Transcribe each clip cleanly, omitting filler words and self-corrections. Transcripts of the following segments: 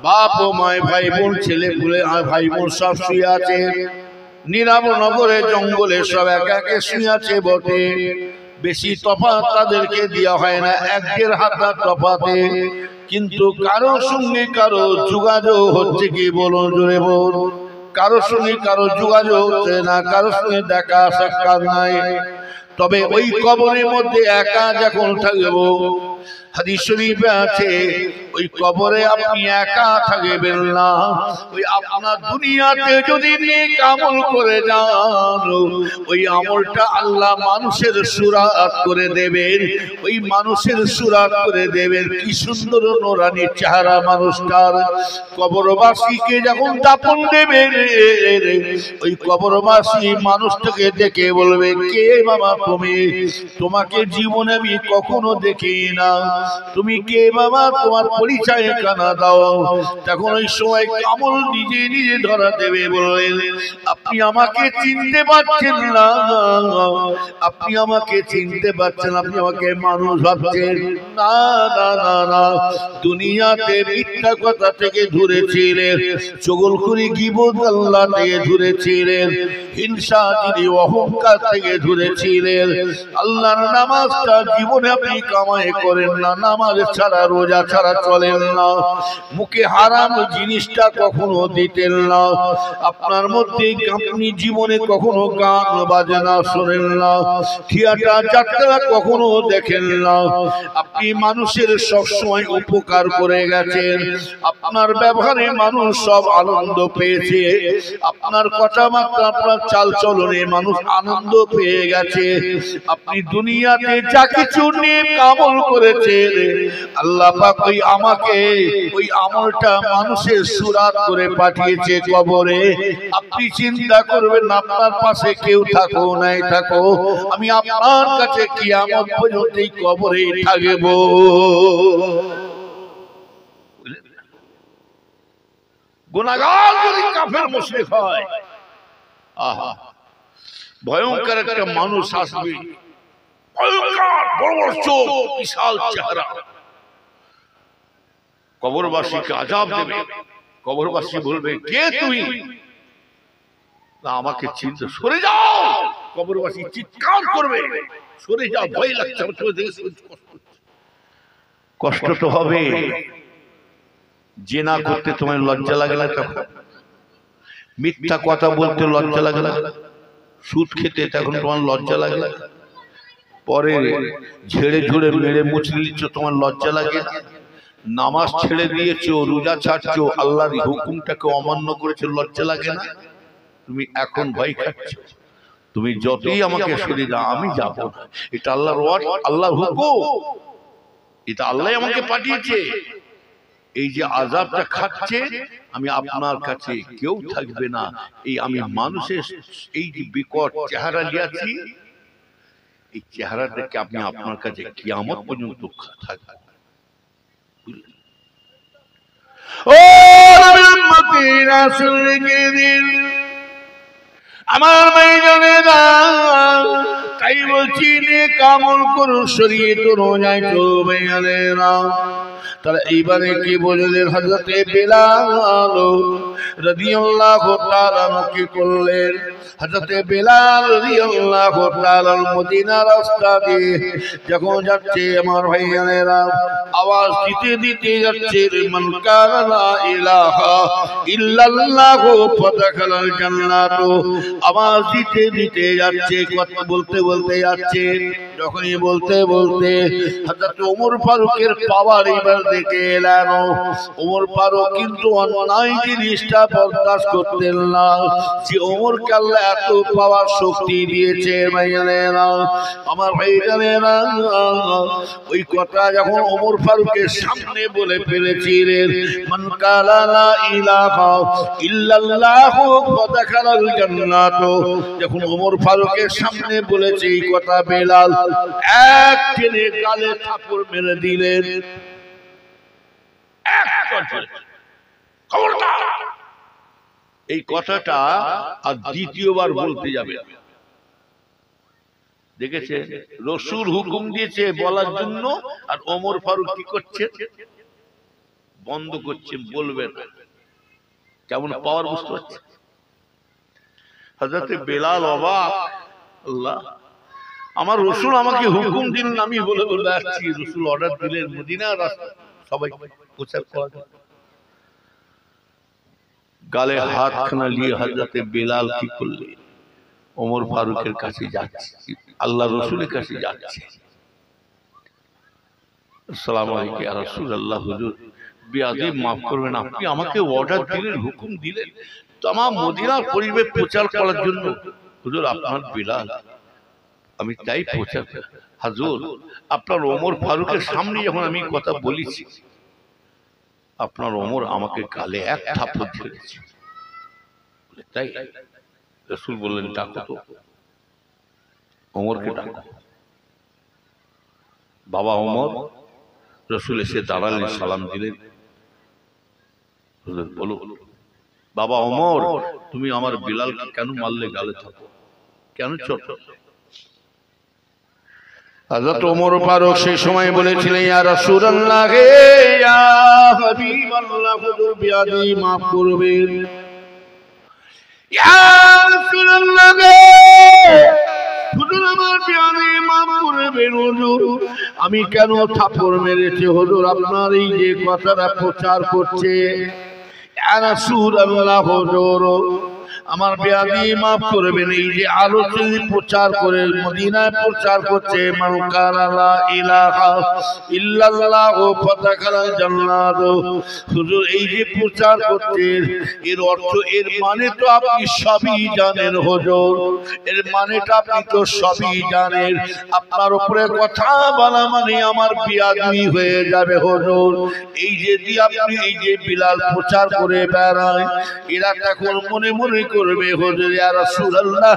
বাপ ও মায়, ভাই বোন, ছেলে পুলে ভাই বোন সব শুয়ে আছে। নীরব নগরে জঙ্গলে সব একে একে শুয়ে আছে বটে। বেশি তফাৎ তাদেরকে দেওয়া হয় না, 1-1.5 হাত তফাতে। কিন্তু কারো সঙ্গে কারো যোগাযোগ হচ্ছে কি বলুন, জোরে বল। কারো সঙ্গে কারো যোগাযোগ হচ্ছে না, কারো সঙ্গে দেখা সাক্ষাৎ নাই। তবে ওই কবরের মধ্যে একা যখন থাকবো, হাদিস শরীফে আছে ওই কবরে আপনি একা থাকবেন না। ওই আপনার দুনিয়াতে যদি নেক আমল করে যান, ওই আমলটা আল্লাহ মানুষের সুরাত করে দেবেন। ওই মানুষের সুরাত করে দেবেন। কি সুন্দর নূরানি চেহারা মানুষটার। কবরবাসীকে যখন দাফন দেবেন, ওই কবরবাসী মানুষটাকে দেখে বলবে, কে বাবা তুমি? তোমাকে জীবনে আমি কখনো দেখি না। তুমি কে বাবা? তোমার পরিচয় কানা দাও। তখন ওই সময় আমল নিজে নিজে ধরা দেবে, বললেন আপনি আমাকে চিনতে পারছেন না, আপনি আমাকে চিনতে পারছেন, আপনি আমাকে মানুষ ভাবছেন না। না না না, দুনিয়াতে মিথ্যা কথা থেকে দূরেছিলেন, চগলখুরি গীবত আল্লাহ থেকে দূরেছিলেন, হিংসা যিনি অহংকার থেকে দূরেছিলেন। আল্লাহর নামাজটা জীবনে আপনি কামাই করেন না, নামাজ ছাড়া রোজা ছাড়া চলেন না, মুখে হারাম জিনিসটা কখনো দিতেন না, আপনার মধ্যে আপনি জীবনে কখনো গান বাজনা শোনেন না, থিয়েটার যাত্রা কখনো দেখেন না। আপনি মানুষের সবসময় উপকার করে গেছেন, আপনার ব্যবহারে মানুষ সব আনন্দ পেয়েছে, আপনার কথাবার্তা আপনার চাল চলনে মানুষ আনন্দ পেয়ে গেছে। আপনি দুনিয়াতে যা কিছু নেক আমল করেছেন, আল্লাহ পাক ওই আমাকে ওই আমলটা মানুষের সুরাত করে পাঠিয়েছে কবরে। আপনি চিন্তা করবেন আপনার পাশে কেউ থাকো নাই থাকো, আমি আপনার কাছে কিয়ামত পর্যন্ত এই কবরে থাকব। গুনাহগার যদি কাফের মুশরিক হয়, আহা ভয়ঙ্কর একটা মানুষ আসবে, ভয়ঙ্কর বড় বড় চোখ, বিশাল চেহারা, কবরবাসীকে আযাব দেবে। কবরবাসী বলবে, কে তুমি? না আমাকে চিনতে, সরে যাও। কবরবাসী চিৎকার করবে, সরে যাও, ভয় লাগছে, কষ্ট তো হবে। জিনা করতে তোমার লজ্জা লাগে না? তখন মিথ্যা কথা বলতে লজ্জা লাগে না? সুদ খেতে তখন তোমার লজ্জা লাগে না? পরে ঝেড়ে ঝুড়ে মেরে মুচড়ে দিচ্ছ, তোমার লজ্জা লাগে না? নামাজ ছেড়ে দিয়েছো, রোজা ছাড়ছো, আল্লাহর হুকুমটাকে অমান্য করেছো, লজ্জা লাগে না? তুমি এখন ভয় খাচ্ছ। তুমি যতই আমাকে সরে দাও, আমি যাব না। এটা আল্লাহর ওয়ার্ড, আল্লাহর হুকুম, এটা আল্লাহ আমাকে পাঠিয়েছে। এই যে আযাবটা খাচ্ছে, আমি আপনার কাছে কেউ থাকবে না। এই আমি মানুষের এই যে বিকট চেহারা নিয়েছি, এই চেহারাটাকে আপনি আপনার কাছে কিয়ামত পর্যন্ত থাকবে। ও নবীর উম্মতিরা, শুনে দিন আমার ভাইজানেরা, তাই বলছি নেক আমল করুন, শরীয়ত অনুযায়ী চলবেন। তাহলে এইবারে কি বললেন? হযরতে বেলাল রাদিয়াল্লাহু তাআলা কি করলেন? হযরতে বেলাল রাদিয়াল্লাহু তাআলা মদিনার রাস্তা দিয়ে যখন যাচ্ছে, আমার ভাইজানেরা, আওয়াজ দিতে দিতে যাচ্ছে, মান কানা লা ইলাহা ইল্লাল্লাহু ফাদাখালাল জান্নাত। আওয়াজ দিতে দিতে যাচ্ছে, কথা বলতে বলতে যাচ্ছে। যখনই বলতে বলতে হযরত ওমর ফারুকের পাওয়ার এবার দেখে এলেন। ওমর ফারুক কিন্তু অন্যায় জিনিসটা বরদাস্ত করতেন না। যে ওমরকে আল্লাহ এত পাওয়ার শক্তি দিয়েছে, ভাইজানেরা, আমার ভাইজানেরা, ওই কথা যখন ওমর ফারুকের সামনে বলে ফেলেছিলেন, মান কালা লা ইলাহা ইল্লাল্লাহু ফাদাখালাল জান্নাত, যখন ওমর ফারুকের সামনে বলেছে এই কথা, বেলাল এক টেনে গালে থাপড় মেরে দিলেন। এই কথাটা আর দ্বিতীয়বার বলতে যাবে। দেখেছে, রাসূল হুকুম দিয়েছে বলার জন্য, আর ওমর ফারুক কি করছে? বন্ধ করছেন, বলবেন কেমন পাওয়ার বুঝতে পারছেন? হযরত বেলাল অবাক, আল্লাহ, আমার রসুল আমাকে হুকুম দিলেন, আমি বলে বলে আসছি, রসুল অর্ডার দিলেন মদিনার রাস্তা সবাই প্রচার করা। গালে হাতখানা নিয়ে হযরত বেলাল কি করলেন? ওমর ফারুকের কাছে যাচ্ছে, আল্লাহ রসুলের কাছে যাচ্ছে। আসসালামু আলাইকুম ইয়া রাসূলুল্লাহ, হুজুর বেয়াদবি মাফ করবেন, আপনি আমাকে অর্ডার দিলেন, হুকুম দিলেন तमाम মদিনার পরিবেশ প্রচার করার জন্য, হুজুর আপনার বেলাল, আমি তাই প্রচার। হুজুর আপনার ওমর ফারুকের সামনে যখন আমি কথা বলেছি, আপনার ওমর আমাকে গালে এক থাপ্পড় ঝেড়েছে। তাই রাসূল বললেন, ডাকো তো, ওমরকে ডাকো। বাবা ওমর, রাসূল এসে দাঁড়ালেন, সালাম দিলেন। হুজুর বলো, বাবা ওমর, তুমি আমার বিলালকে কেন মারলে? গালে থাকো কেন? চট হযরত ওমর ফারুক সেই সময় বলেছিলেন, ইয়া রাসূলুল্লাহ হে, ইয়া হাবিবাল্লাহ, হুজুর বেয়াদবি মাফ করবেন। ইয়া রাসূলুল্লাহ হে, হুজুর আমার বেয়াদবি মাফ করবেন। হুজুর আমি কেন থাপ্পড় মেরেছি? হুজুর আপনার এই যে কথাটা প্রচার করছে, ইয়া রাসূলুল্লাহ, হুজুর আমার বেয়াদবি মাফ করবেন। এই যে আলোচনা প্রচার করে মদিনায় প্রচার করছে, মান কালা লা ইলাহা ইল্লাল্লাহ ফাদাখালাল জান্নাত, হুজুর এই যে প্রচার করতে, এর অর্থ, এর মানে তো আপনি সবই জানেন হুজুর, এর মানেটা আপনি তো সবই জানেন। আপনার উপরে কথা বলা মানে আমার বেয়াদবি হয়ে যাবে হুজুর। এই যে আপনি এই যে বিলাল প্রচার করে বেড়ায়, এরা তখন মনে মনে করবে, হুজুর ইয়া রাসূলুল্লাহ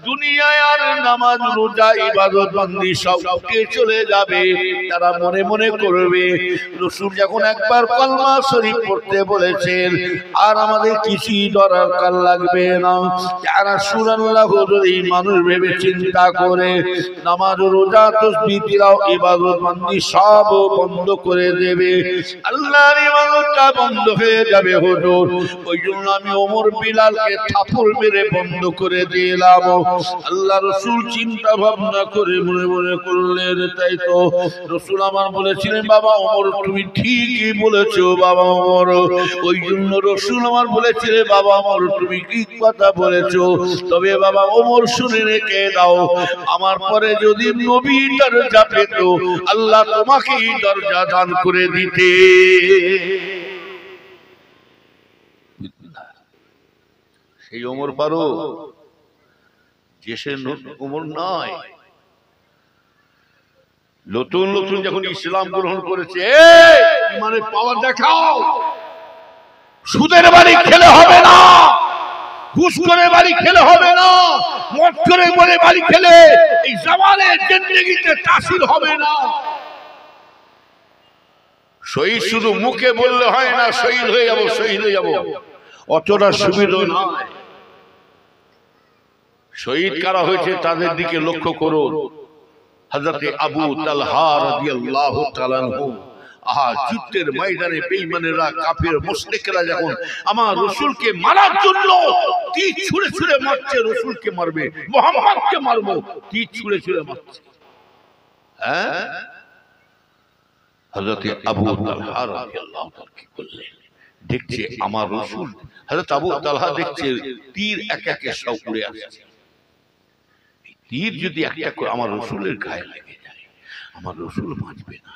দুনিয়ায় আর নামাজ রোজা ইবাদত বন্দি সব উঠে চলে যাবে। তারা মনে মনে করবে, রাসূল যখন একবার কলমা শরীফ পড়তে বলেছেন, আর আমাদের কিছুই দরকার লাগবে না। ইয়া রাসূলুল্লাহ, হুজুর এই মানুষ ভেবে চিন্তা করে নামাজ রোজা তাসবিহ তিলাওয়াত ইবাদত বন্দি সব বন্ধ করে দেবে, আল্লাহর ইবাদতটা বন্ধ হয়ে যাবে হুজুর। ওই জন্য আমি ওমর বিলালকে থাপ্পড় মেরে বন্ধ করে দিলাম। আল্লাহ রাসূল চিন্তা ভাবনা করে মনে মনে করলেন, তাই তো রাসূল আমার বলেছিলেন, বাবা ওমর তুমি ঠিকই বলেছো বাবা ওমর। ওই জন্য রাসূল আমার বলেছিলেন, বাবা ওমর তুমি কি কথা বলেছো। তবে বাবা ওমর শুনে রেখে দাও, আমার পরে যদি নবী দরজা পেত, আল্লাহ তোমাকেই দরজা দান করে দিতে। সেই ওমর ফারুক যে সে ওমর নয়, নতুন নতুন যখন ইসলাম গ্রহণ করেছে, মানে পাওয়ার দেখাও। সুদের বাড়ি খেলে হবে না, ঘুষ করে বাড়ি খেলে হবে না, মদ করে বলে বাড়ি খেলে এই জামানের জিন্দেগিতে তাসির হবে না। শহীদ শুধু মুখে বললে হয় না, শহীদ হয়ে যাব, শহীদ হয়ে যাব, অতটা সুবিধা নয়। শহীদ কারা হয়েছে তাদের দিকে লক্ষ্য করুন। হযরত আবু তালহা রাদিয়াল্লাহু তাআলা আনহু, যুদ্ধের ময়দানে বেঈমানেরা, কাফের মুশরিকরা যখন আমার রাসূলকে মারার জন্য তীর ছুঁড়ে ছুঁড়ে মারছে, রাসূলকে মারবে, মুহাম্মদকে মারবো, তীর ছুঁড়ে ছুঁড়ে মারছে। হ্যাঁ, হযরত আবু তালহা রাদিয়াল্লাহু তাআলা কি করলেন? দেখছে আমার রাসূল, হযরত আবু তালহা দেখছে তীর এক একে সব উড়ে আসছে। তীর যদি একটা আমার রাসূলের গায়ে লেগে যায়, আমার রাসূল বাঁচবে না।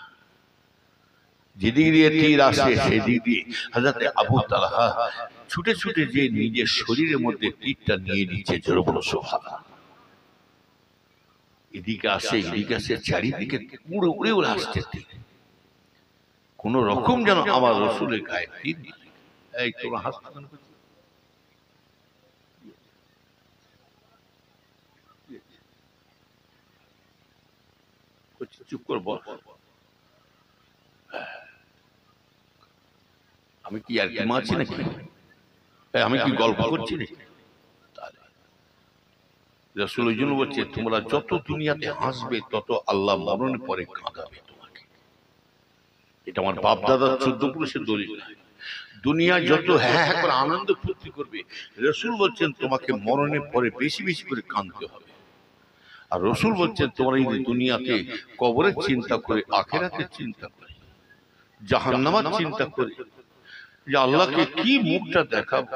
যেদিক দিয়ে তীর আসে সেদিক দিয়ে হযরত আবু তালহা ছুটে ছুটে যে নিজের শরীরের মধ্যে তীরটা নিয়ে নিচ্ছে, জোরে বলো সুবহানাল্লাহ। এদিকে আসে এদিকে আসে, চারিদিকে উড়ে উড়ে উড়ে আসছে তীর, কোন রকম যেন আমার রাসূলের গায়ে তীর। এই তোমরা হাসতে কেন? চুপ করে বল, আমি কি আর কি মারছি নাকি? আমি কি গল্প করছি নাকি? রাসূল ওই জন্য বলছে, তোমরা যত দুনিয়াতে হাসবে তত আল্লাহ মরণের পরে কাঁদাবে তোমাকে। এটা আমার বাপ দাদার 14 পুরুষের দলিল। দুনিয়া যত হ্যাঁ হ্যাঁ করে আনন্দ ফুর্তি করবে, রসুল বলছেন তোমাকে মরণের পরে বেশি বেশি করে কাঁদতে হবে। আর রসুল বলছেন তোমরা এই দুনিয়াতে কবরের চিন্তা করে, আখিরাতের চিন্তা করে, জাহান্নামের চিন্তা করে, যে আল্লাহকে কি মুখটা দেখাবো,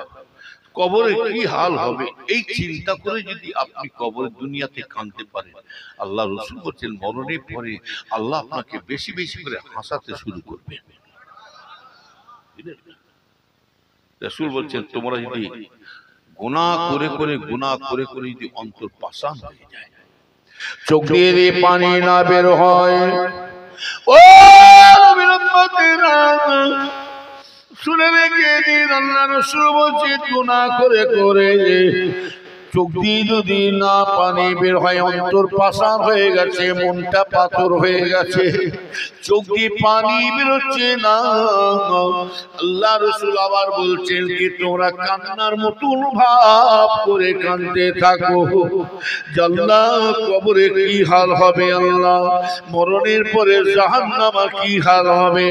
কবরে কি হাল হবে, এই চিন্তা করে যদি আপনি কবরের দুনিয়াতে কাঁদতে পারেন, আল্লাহ রসুল বলছেন মরণের পরে আল্লাহ আপনাকে বেশি বেশি করে হাসাতে শুরু করবে। রসুল বলছেন তোমরা যদি গুনাহ করে করে যদি অন্তর পাষাণ হয়ে যায়, চোখ দিয়ে পানি না বের হয়, ও শুনে রেখে দিন, আল্লাহ রসুল বলছে গুনাহ করে চোখ দিয়ে যদি না পানি বের হয়, অন্তর পাষাণ হয়ে গেছে, মনটা পাথর হয়ে গেছে, চোখ দিয়ে পানি বেরোচ্ছে না, আল্লাহ রসুল আবার বলছেন কি তোমরা কান্নার মতন ভাব করে কাঁদতে থাকো, আল্লাহ কবরে কি হাল হবে, আল্লাহ মরণের পরে জাহান্নামে কি হাল হবে,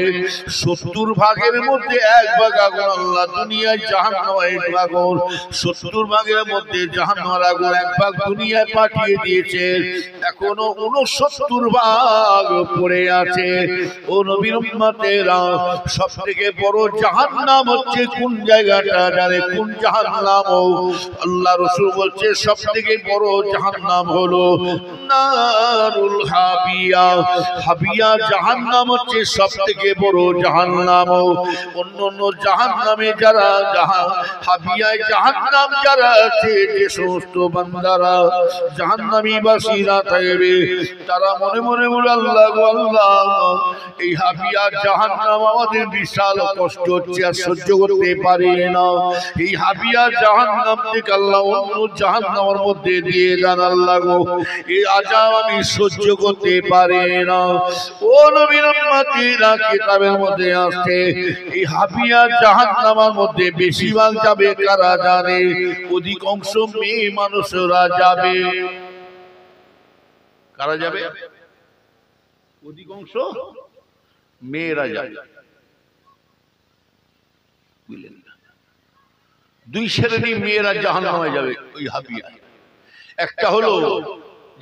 70 ভাগের মধ্যে 1 ভাগ আগুন, আল্লাহ দুনিয়ায় জাহান্নামে 1 ভাগ, 70 ভাগের মধ্যে জাহান্নামের আগুন 1 ভাগ দুনিয়ায় পাঠিয়ে দিয়েছে, এখনো 69 ভাগ পড়ে আছে। ও নবীর উম্মতেরা, সবথেকে বড় জাহান্নাম হচ্ছে কোন জায়গাটা জানে? কোন জাহান্নাম? আল্লাহ রাসূল বলছে সবথেকে বড় জাহান্নাম হলো নারুল হাবিয়া। হাবিয়া জাহান্নাম হচ্ছে সবথেকে বড় জাহান্নাম। অন্যান্য জাহান্নামে যারা হাবিয়ায় জাহান্নাম যারা আছে, যে সমস্ত বান্দারা জাহান্নামী বাসীরা থাকবে, তারা মনে মনে বলে আল্লাহ গো আল্লাহ, এই হাবিয়া জাহান্নাম আমাদের বিশাল কষ্ট হচ্ছে, আর সহ্য করতে পারি না, এই হাবিয়া জাহান্নাম থেকে আল্লাহ অন্য জাহান্নামের মধ্যে দিয়ে দেন আল্লাহ গো, এই আযাব আমি সহ্য করতে পারি না। ও নবীর উম্মতিরা, কিতাবের মধ্যে আছে এই হাবিয়া জাহান্নামের মধ্যে বেশিরভাগ যাবে কারা জানে? অধিকাংশ মেয়ে মানুষরা যাবে। কারা যাবে? অধিকাংশ মেয়েরা যাবে। বুঝলেন না? 2 শ্রেণীর মেয়েরা জাহান্নামে যাবে ওই হাবিয়া। একটা হলো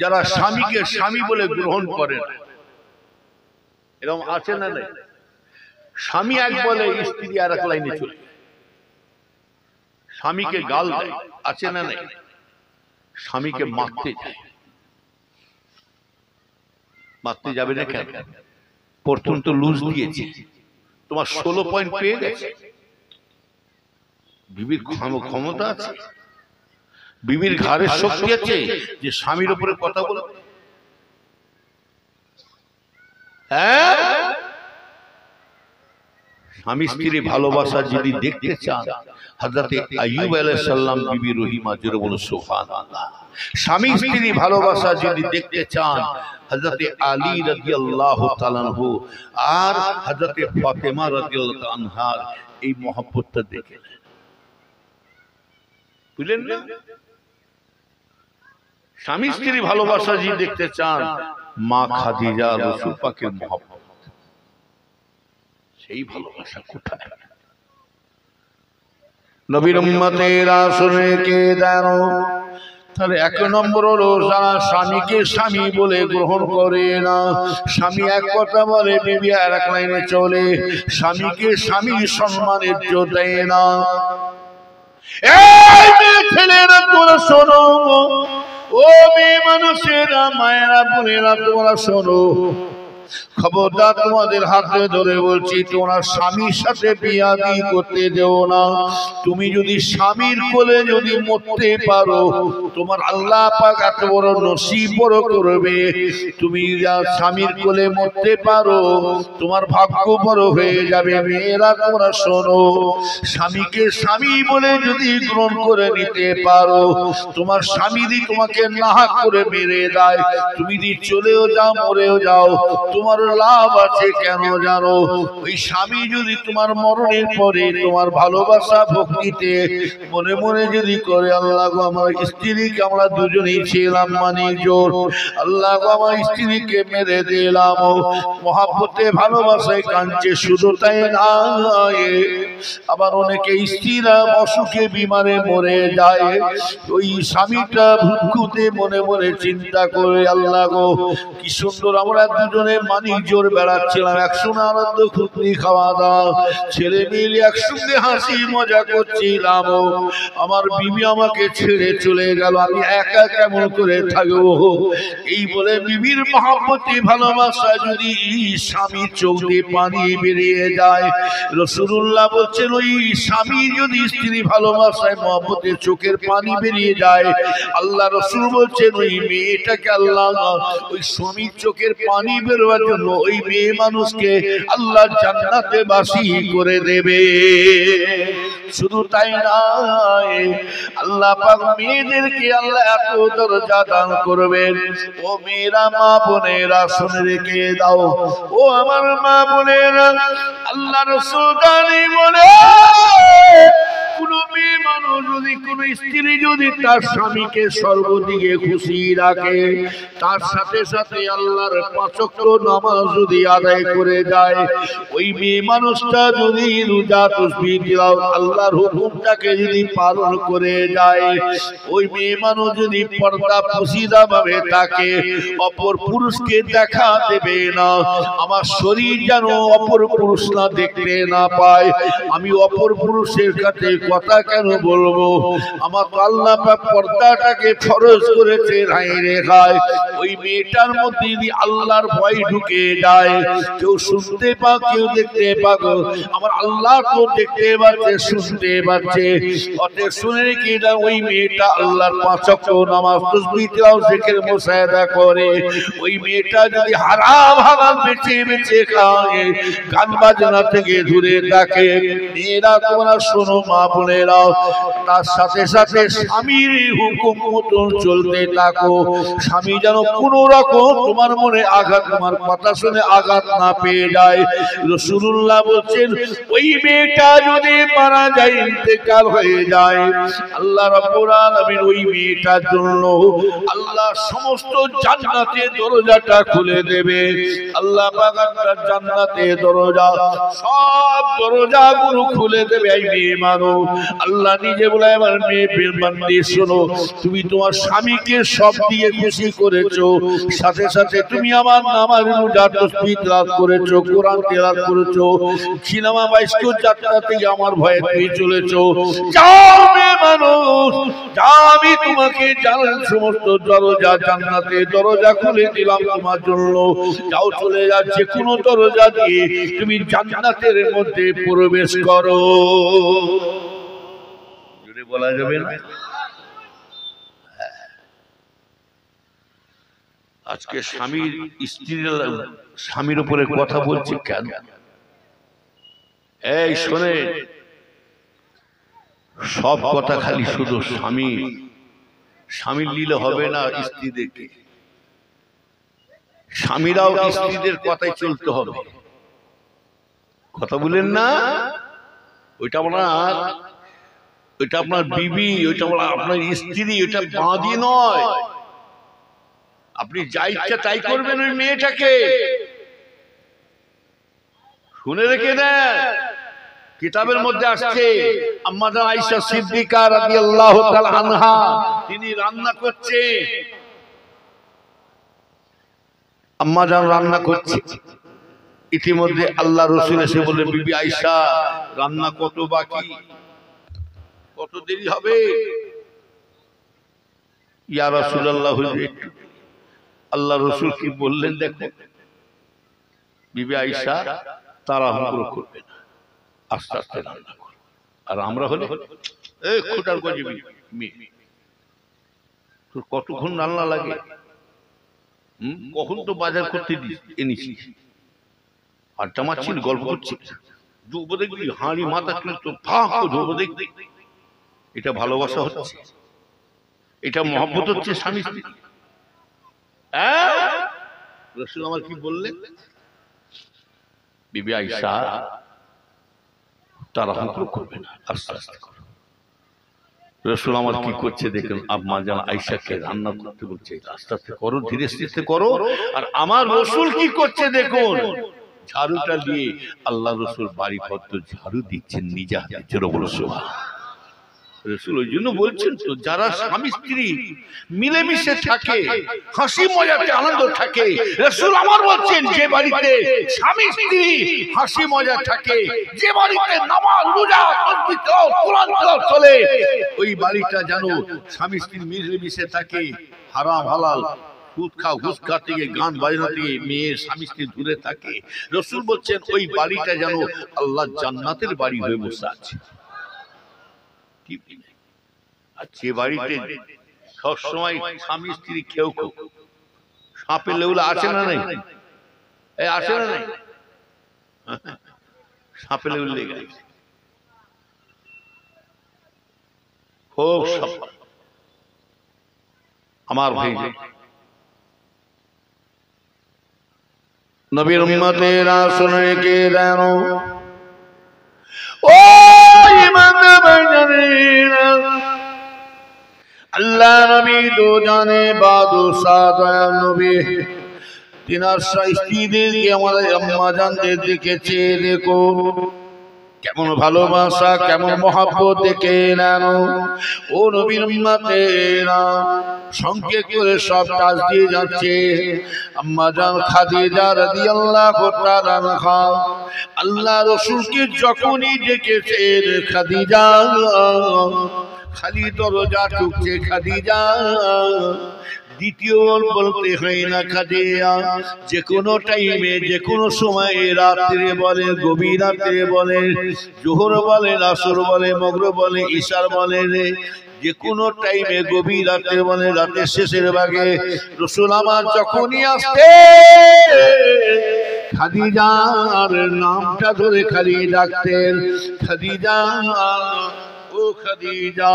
যারা স্বামীকে স্বামী বলে গ্রহণ করে না, এরকম আছে না? নাই? স্বামী এক বলে, স্ত্রী আর এক লাইনে চলে, স্বামীকে গাল দেয়, আছে না? নাই? স্বামীকে মারতে যায়। মারতে যাবে না কেন? প্রথম তো লুজ দিয়েছে, তোমার 16 পয়েন্ট পেয়ে গেছে, বিবির ক্ষমতা আছে, বিবির ঘাড়ের শক্তি আছে যে স্বামীর উপরে কথা বলে। হ্যাঁ, স্বামী স্ত্রী ভালোবাসা যদি দেখতে চান, হযরত আইয়ুব আলাইহিস সালাম বিবি রহিমা জোরে বলুন সুবহানাল্লাহ। স্বামী স্ত্রী ভালোবাসা যদি দেখতে চান, হযরত আলী রাদিয়াল্লাহু তাআলা আনহু আর হযরত ফাতেমা রাদিয়াল্লাহু আনহার এই মহব্বতটা দেখে নেন। বুঝলেন না? স্বামী স্ত্রী ভালোবাসা যদি দেখতে চান, মা খাদিজা রাসূল পাকের মহব্বত, সেই ভালোবাসা কোথায়? নবীর উম্মতেরা শুনে কে জানো? তাহলে 1 নম্বর হলো যারা স্বামীকে স্বামী বলে গ্রহণ করে না, স্বামী এক কথা বলে, বিবি আর এক লাইনে চলে, স্বামীকে স্বামী সম্মানের ইজ্জত দেয় না। এই মেয়ে ছেলেরা তোমরা শোনো, ও মেয়ে মানুষেরা, মায়েরা বোনেরা তোমরা শোনো, খবরদার তোমাদের হাতে ধরে বলছি, তোমরা স্বামীর সাথে বিয়াদি করতে দেও না। তুমি যদি স্বামীর কোলে যদি মরতে পারো, তোমার আল্লাহ পাক এত বড় নসিব বড় করবে। তুমি স্বামীর কোলে মরতে পারো, তোমার ভাগ্য বড় হয়ে যাবে। মেয়েরা তোমরা শোনো, স্বামীকে স্বামী বলে যদি গ্রহণ করে নিতে পারো, তোমার স্বামী যদি তোমাকে নাহাক করে মেরে দেয়, তুমি যদি চলেও যাও, মরেও যাও, তোমার লাভ আছে কেন জানো? ওই স্বামী যদি তোমার মরণের পরে তোমার ভালোবাসা ভক্তিতে মনে মনে যদি করে, আল্লাহ গো আমার স্ত্রীকে, আমরা দুজনেই ছিলাম মানিক জোর, আল্লাহ গো আমার স্ত্রীকে মেরে দিলাম, মহাব্বতে ভালোবাসায় কাঁদছে। শুধু তাই না, আবার অনেকে স্ত্রীরা অসুখে বিমারে মরে যায়, ওই স্বামীটা ভুকুতে মনে মনে চিন্তা করে, আল্লাহ গো কি সুন্দর আমরা দুজনে মানিক জোর বেড়াচ্ছিলাম, একসঙ্গে আনন্দ খুঁতনি খাওয়া দাওয়া, ছেলে মিলে একসঙ্গে হাসি মজা করছিলাম, আমার বিবি আমাকে ছেড়ে চলে গেল, আমি একা কেমন করে থাকবো? এই বলে বিবির মহব্বতে ভালোবাসা যদি স্বামীর চোখ দিয়ে পানি বেরিয়ে যায়, রাসূলুল্লাহ বলছেন ওই স্বামী যদি স্ত্রী ভালোবাসায় মহব্বতে চোখের পানি বেরিয়ে যায়, আল্লাহ রাসূল বলছেন ওই মেয়েটাকে আল্লাহ ওই স্বামীর চোখের পানি বেরোবার জন্য ওই মেয়ে মানুষকে আল্লাহ জান্নাতে বাসী করে দেবে। শুধু তাই নয়, আল্লাহ পাক মেয়েদেরকে আল্লাহ এত দরজা দান করবেন। ও মেয়েরা, মা বোনেরা শুনে রেখে দাও, ও আমার মা বোনেরা, আল্লাহ রাসূল জানি বলে কোন মেয়ে মানুষ যদি, কোন স্ত্রী যদি তার স্বামীকে সর্বদিকে খুশি রাখে, তার সাথে সাথে আল্লাহর 5 ওয়াক্ত নামাজ যদি আদায় করে যায়, ওই মেয়ে মানুষটা যদি রোজা তাসবিহ তিলাওয়াত আল্লাহর হুকুমটাকে যদি পালন করে যায়, ওই মেয়ে মানুষ যদি পর্দা পশিদা ভাবে থাকে, অপর পুরুষকে দেখা দেবে না। আমার শরীর যেন অপর পুরুষ না দেখতে না পায়, আমি অপর পুরুষের কাছে কথা কেন বলবো? আমার আল্লাহ পাক পর্দাটাকে ফরজ করেছে রাই রেখায়। ওই মেয়েটার মধ্যে যদি আল্লাহর ভয় ঢুকে যায়, কেউ শুনতে পাক, কেউ দেখতে পাক, আমার আল্লাহ তো দেখতে পাচ্ছে, শুনতে পাচ্ছে, অতএব শুনে কি না ওই মেয়েটা আল্লাহর 5 ওয়াক্ত নামাজ তাসবিহ তিলাওয়াত জিকির মুসাহাদা করে, ওই মেয়েটা যদি হারাম হালাল বেঁচে বেঁচে খায়, গান বাজনা থেকে দূরে থাকে, মেয়েরা তোমরা শোনো মা বোনেরা, তার সাথে সাথে স্বামীর হুকুম মতন চলতে থাকো। স্বামী যেন কোন রকম তোমার মনে আঘাত, তোমার কথা শুনে আঘাত না পেয়ে যায়। রাসূলুল্লাহ বলছেন ওই মেয়েটা যদি মারা যায়, ইন্তেকাল হয়ে যায়, আল্লাহ রাব্বুল আলামিন ওই মেয়েটার জন্য আল্লাহ সমস্ত জান্নাতের দরজাটা খুলে দেবে। আল্লাহ পাক জান্নাতের দরজা, সব দরজাগুলো খুলে দেবে। এই মেয়ে মানো, আল্লাহ নিজে বলে, আমার মেয়ে বান্দি শোনো, তুমি তোমার স্বামীকে সব দিয়ে খুশি করেছো, সাথে সাথে তুমি আমার নামাজ রোজা তাসবিহ তিলাওয়াত করেছো, কোরআন তিলাওয়াত করেছো, সিনেমা বাইস্কোপ যাত্রা থেকে আমার ভয়ে তুমি চলেছো। যাও মেয়ে মানুষ, যাও, আমি তোমাকে জান্নাতের সমস্ত দরজা, জান্নাতের দরজা খুলে দিলাম তোমার জন্য। যাও, চলে যাও, যে কোনো দরজা দিয়ে তুমি জান্নাতের মধ্যে প্রবেশ করো। জোরে বলা যাবে না? আজকে স্বামীর স্বামীর উপরে কথা বলছি কেন? এই শোনে, সব কথা খালি শুধু স্বামীর নিলে হবে না, স্ত্রীদেরকে, স্বামীরাও স্ত্রীদের কথাই চলতে হবে। কথা বলেন না? ওইটা আপনার বিবি, ওইটা আপনার স্ত্রী, ওইটা বাঁধি নয়। আপনি যা ইচ্ছা তাই করবেন ওই মেয়েটাকে। শুনে রেখে দেন, কিতাবের মধ্যে আসছে আম্মা জান আয়েশা সিদ্দিকা রাদিয়াল্লাহু তাআলা আনহা, তিনি রান্না করছে, আম্মা জান রান্না করছে, ইতিমধ্যে আল্লাহ রাসূল এসে বলে, বিবি আয়েশা রান্না কত বাকি, কত দেরি হবে? ইয়া রাসূলুল্লাহ, আল্লাহ রাসূল কি বললেন দেখো, বিবি আয়েশা তাড়াহুড়ো করবে না, আস্তে আস্তে রান্না করো। আর আমরা হলে এই খোটার গজিবি মেয়ে, তোর কতক্ষণ রান্না লাগে, কখন তো বাজার করতে এনেছি, আড্ডা মারছি, গল্প করছি, ধুবো দেখবি হাঁড়ি মাথা কিন্তু ফাঁক ধুবো দেখবি। এটা ভালোবাসা হচ্ছে? এটা মহব্বত হচ্ছে স্বামী স্ত্রী? রাসূল আমার কি বললেন? বিবি আয়েশা তাড়াহুড়ো করবে না, আস্তে আস্তে করো। রাসূল আমার কি করছে দেখুন, আম্মা জান আয়েশাকে রান্না করতে বলছে, আস্তে আস্তে করো, ধীরে ধীরে করো। আর আমার রাসূল কি করছে দেখুন, ঝাড়ুটা দিয়ে আল্লাহ রাসূল বাড়ি পত্র ঝাড়ু দিচ্ছেন নিজে হাতে। জোরে বলো সুবহানাল্লাহ। রাসূল ওই জন্য বলছেন তো, যারা স্বামী স্ত্রী মিলেমিশে থাকে, হাসি মজাতে আনন্দ থাকে, রাসূল আমার বলছেন যে বাড়িতে স্বামী স্ত্রী হাসি মজা থাকে, যে বাড়িতে নামাজ রোজা তাসবিহ কোরআন তেলাওয়াত চলে, ওই বাড়িটা যেন স্বামী স্ত্রী মিলেমিশে থাকে। হারাম হালাল সুদ খাও ঘুষ খা থেকে গান বাজনা থেকে মেয়ে স্বামী স্ত্রী দূরে থাকে। রাসূল বলছেন ওই বাড়িটা যেন আল্লাহ জান্নাতের বাড়ি হয়ে বসে আছে। আর যে বাড়িতে সবসময় স্বামী স্ত্রী খেউ খেউ সাপে লেউলা আছে না নাই, আছে না নাই, সাপে লেউল লেগে গেছে খুব সব। আমার ভাই নবীর উম্মতেরা শুনে রেখে দেন, ও ঈমানদার ভাইজানেরা, আল্লাহ নবী দো জানে বাদশাহ দয়াল নবী তিনার স্ত্রীদেরকে আমাদের আম্মা জানদের দেখেছে। দেখো কেমন ভালোবাসা, কেমন মহব্বত দেখে নেন। ও নবীর উম্মতেরা, সঙ্গে করে সব কাজ দিয়ে যাচ্ছে আম্মা জান খাদিজা রাদিয়াল্লাহু তাআলা আনহা। আল্লাহ রাসূলকে যখনই ডেকেছেন খাদিজা, খালি দরজা ঠুকছে খাদিজা, দ্বিতীয়বার বলতে হয় না খাদিজা। যে কোনো টাইমে যে কোনো সময়ে, রাত্রে বলে গভীর রাত্রে বলে, জোহর বলে আসর বলে মাগরিব বলে ইশার বলে, যে কোনো টাইমে গভীর রাত্রে বলে রাতের শেষের ভাগে, রাসূল আমার যখনই আসতে খাদিজার নামটা ধরে খালি ডাকতেন, খাদিজা ও খাদিজা।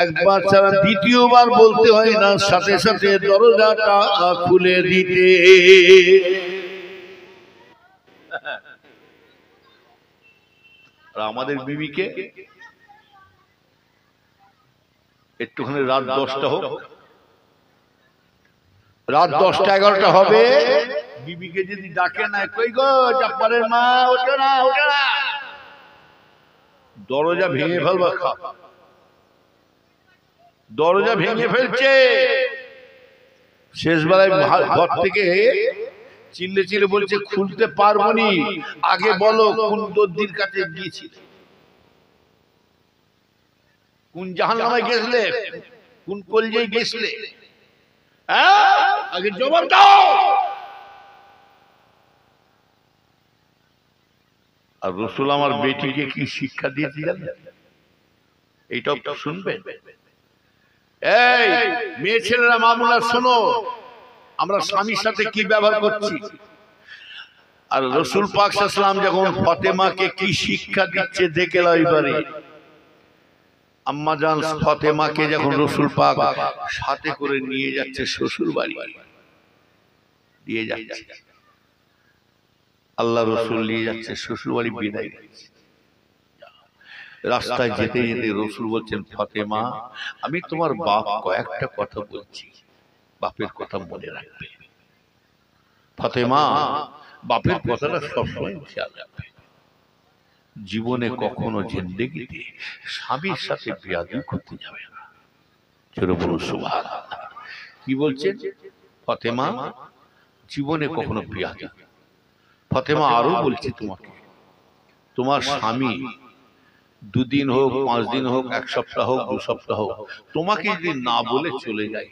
একবার ছাড়া দ্বিতীয়বার বলতে হয় না, সাথে সাথে দরজাটা খুলে দিতে। আমাদের বিবিকে একটুখানি রাত 10টা হোক, রাত 10টা 11টা হবে, বিবিকে যদি ডাকে না, কই গো জাফরের মা, ওঠো না ওঠো না, দরজা ভেঙে ফেলবা, দরজা ভেঙে ফেলছে। শেষ বেলায় ঘর থেকে চিল্লে চিল্লে বলছে খুলতে পারবো নি, আগে বলো কোন দর্জির কাছে গিয়েছিলে, কোন জাহান্নামে গেছিলে, কোন কলজেই গেছিলে, আগে জবাব দাও। আর রাসূল আমার বেটিকে কি শিক্ষা দিয়েছে জানেন? এইটাও তো শুনবেন। এই মেয়ে ছেলেরা মামুলা শোনো, আমরা স্বামীর সাথে কি ব্যবহার করছি। আর রাসূল পাক সাল্লাল্লাহু আলাইহি ওয়াসাল্লাম যখন ফাতেমাকে কি শিক্ষা দিচ্ছে দেখে নাও। এবারে আম্মা জান ফাতেমাকে যখন রাসূল পাক সাথে করে নিয়ে যাচ্ছে শ্বশুর বাড়ি, দিয়ে যাচ্ছে আল্লাহ রাসূল নিয়ে যাচ্ছে শ্বশুর বাড়ি, বিদায় দিচ্ছে। রাস্তায় যেতে যেতে রাসূল বলছেন, ফাতেমা আমি তোমার বাপ কয়েকটা কথা বলছি, বাপের কথা মনে রাখবে। ফাতেমা বাপের কথাটা সবসময় খেয়াল রাখবে, জীবনে কখনো জিন্দেগিতে স্বামীর সাথে বেয়াদবি করতে যাবে না। জোরে বলুন সুবহানাল্লাহ। কি বলছেন ফাতেমা, জীবনে কখনো বেয়াদবি। ফাতেমা আরো বলছে, তোমাকে তোমার স্বামী 2 দিন হোক 5 দিন হোক 1 সপ্তাহ হোক 2 সপ্তাহ হোক তোমাকে যদি না বলে চলে যায়,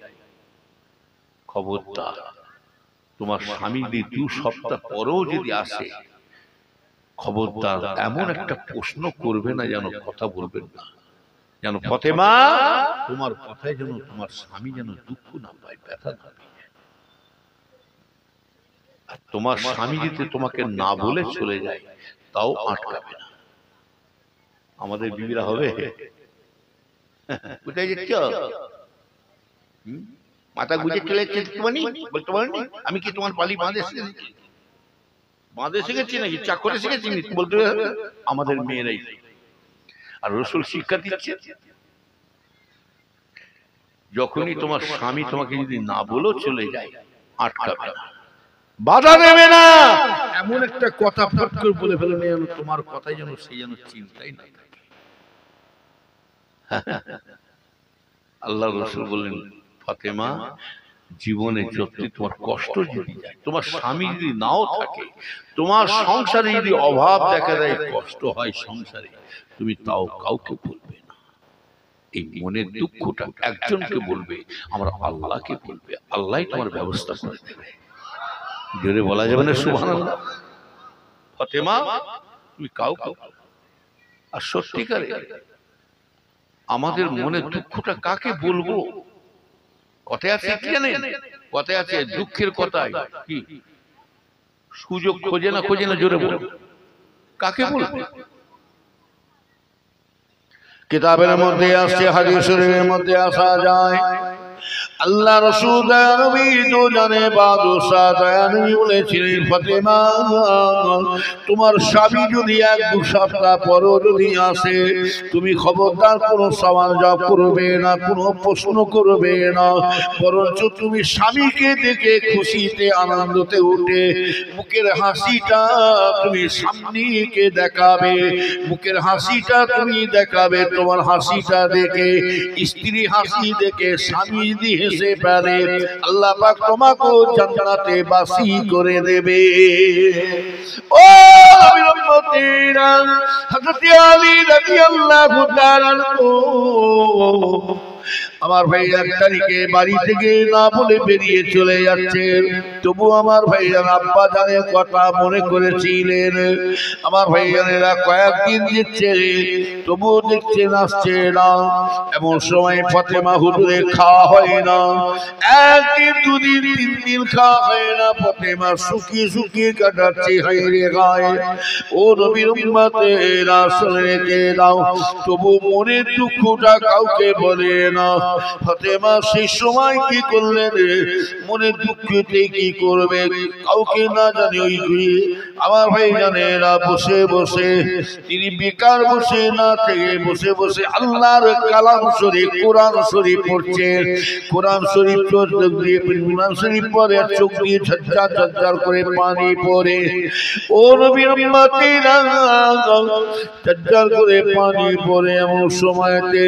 খবরদার তোমার স্বামী যদি 2 সপ্তাহ পরেও যদি আসে, খবরদার এমন একটা প্রশ্ন করবে না যেন কথা বলবেন না, যেন ফাতেমা তোমার কথায় যেন তোমার স্বামী যেন দুঃখ না পায়, ব্যথা না পায়। আর তোমার স্বামী যদি তোমাকে না বলে চলে যায়, তাও আটকাবে না। আমাদের বিবিরা হবে, কোথায় যাচ্ছ, মাথা গুজে চলে যাচ্ছে, বলতে পারেনি আমি কি তোমার বালি বাঁধে তোমাদের শিখেছি নাকি চাকরি শিখেছি বলতে আমাদের মেয়েরাই। আর রসুল শিক্ষা দিচ্ছে যখনই তোমার স্বামী তোমাকে যদি না বলেও চলে যায় আটকাবে না, বাধা দেবে না, এমন একটা কথা ফট করে বলে ফেলে যেন তোমার কথাই যেন সে যেন চিন্তাই না থাকে। আল্লাহ রসুল বললেন ফাতেমা জীবনে যতই তোমার কষ্ট যদি যায়, তোমার স্বামী যদি নাও থাকে, তোমার সংসারে যদি অভাব দেখা দেয়, কষ্ট হয় সংসারে, তুমি তাও কাউকে বলবে না। এই মনের দুঃখটা একজনকে বলবে, আমরা আল্লাহকে বলবে, আল্লাহ তোমার ব্যবস্থা করে দেবে। জোরে বলা যাবে না সুবহানাল্লাহ? ফাতেমা তুমি কাউকে, আর সত্যিকারে আমাদের মনের দুঃখটা কাকে বলবো? কথায় আছে কি জানেন? কথায় আছে দুঃখের কথায় কি সুযোগ খোঁজে না, খোঁজে না, জোরে বল, কাকে বলবে? কিতাবের মধ্যে আসছে, হাদিস শরীফের মধ্যে আসা যায়, আল্লাহ রাসূল নবী দুজনে বাদশা দয়ানবী বলেছিলেন ফাতেমা তোমার স্বামী যদি এক দু সপ্তাহ পরও যদি আসে, তুমি খবরদার কোনো সওয়াল জবাব করবে না, কোনো প্রশ্ন করবে না, বরঞ্চ তুমি স্বামীকে দেখে খুশিতে আনন্দতে উঠে মুখের হাসিটা তুমি সামনেকে দেখাবে, মুখের হাসিটা তুমি দেখাবে। তোমার হাসিটা দেখে, স্ত্রী হাসি দেখে স্বামী দিয়ে হেসে পারে, আল্লাহ পাক তোমাকে জান্নাতে বাসী করে দেবে। ও নবীর উম্মতিরা, হযরত আলী রাদিয়াল্লাহু তাআলা আনহু আমার ভাই 1 তারিখে বাড়ি থেকে না বলে বেরিয়ে চলে যাচ্ছে, তবু আমার ভাইজান আব্বা জানের কথা মনে করেছিলেন। আমার ভাইজানেরা কয়েকদিন দিচ্ছে, তবুও দেখছেন আসছে না। এমন সময় ফাতেমা হুজুরের খাওয়া হয় না, 1 দিন 2 দিন 3 দিন খাওয়া হয় না। ফাতেমা শুকিয়ে শুকিয়ে কাটাচ্ছে হায়রে গায়ে। ও নবীর উম্মতেরা শুনে রেখে দাও, তবু মনের দুঃখটা কাউকে বলে না। ফাতেমা সেই সময় কি করলেন, মনের দুঃখতে কি করবে কাউকে না জানি ওই আমার ভাইজানেরা বসে বসে, তিনি বেকার বসে না থেকে বসে বসে আল্লাহর কালাম শরীফ কোরআন শরীফ পড়ছেন। কোরআন শরীফ কোরআন শরীফ পড়ে চোখ দিয়ে ঝরঝর ঝরঝর করে পানি পড়ে। ও নবীর উম্মতিরা ঝরঝর করে পানি পড়ে। এমন সময়তে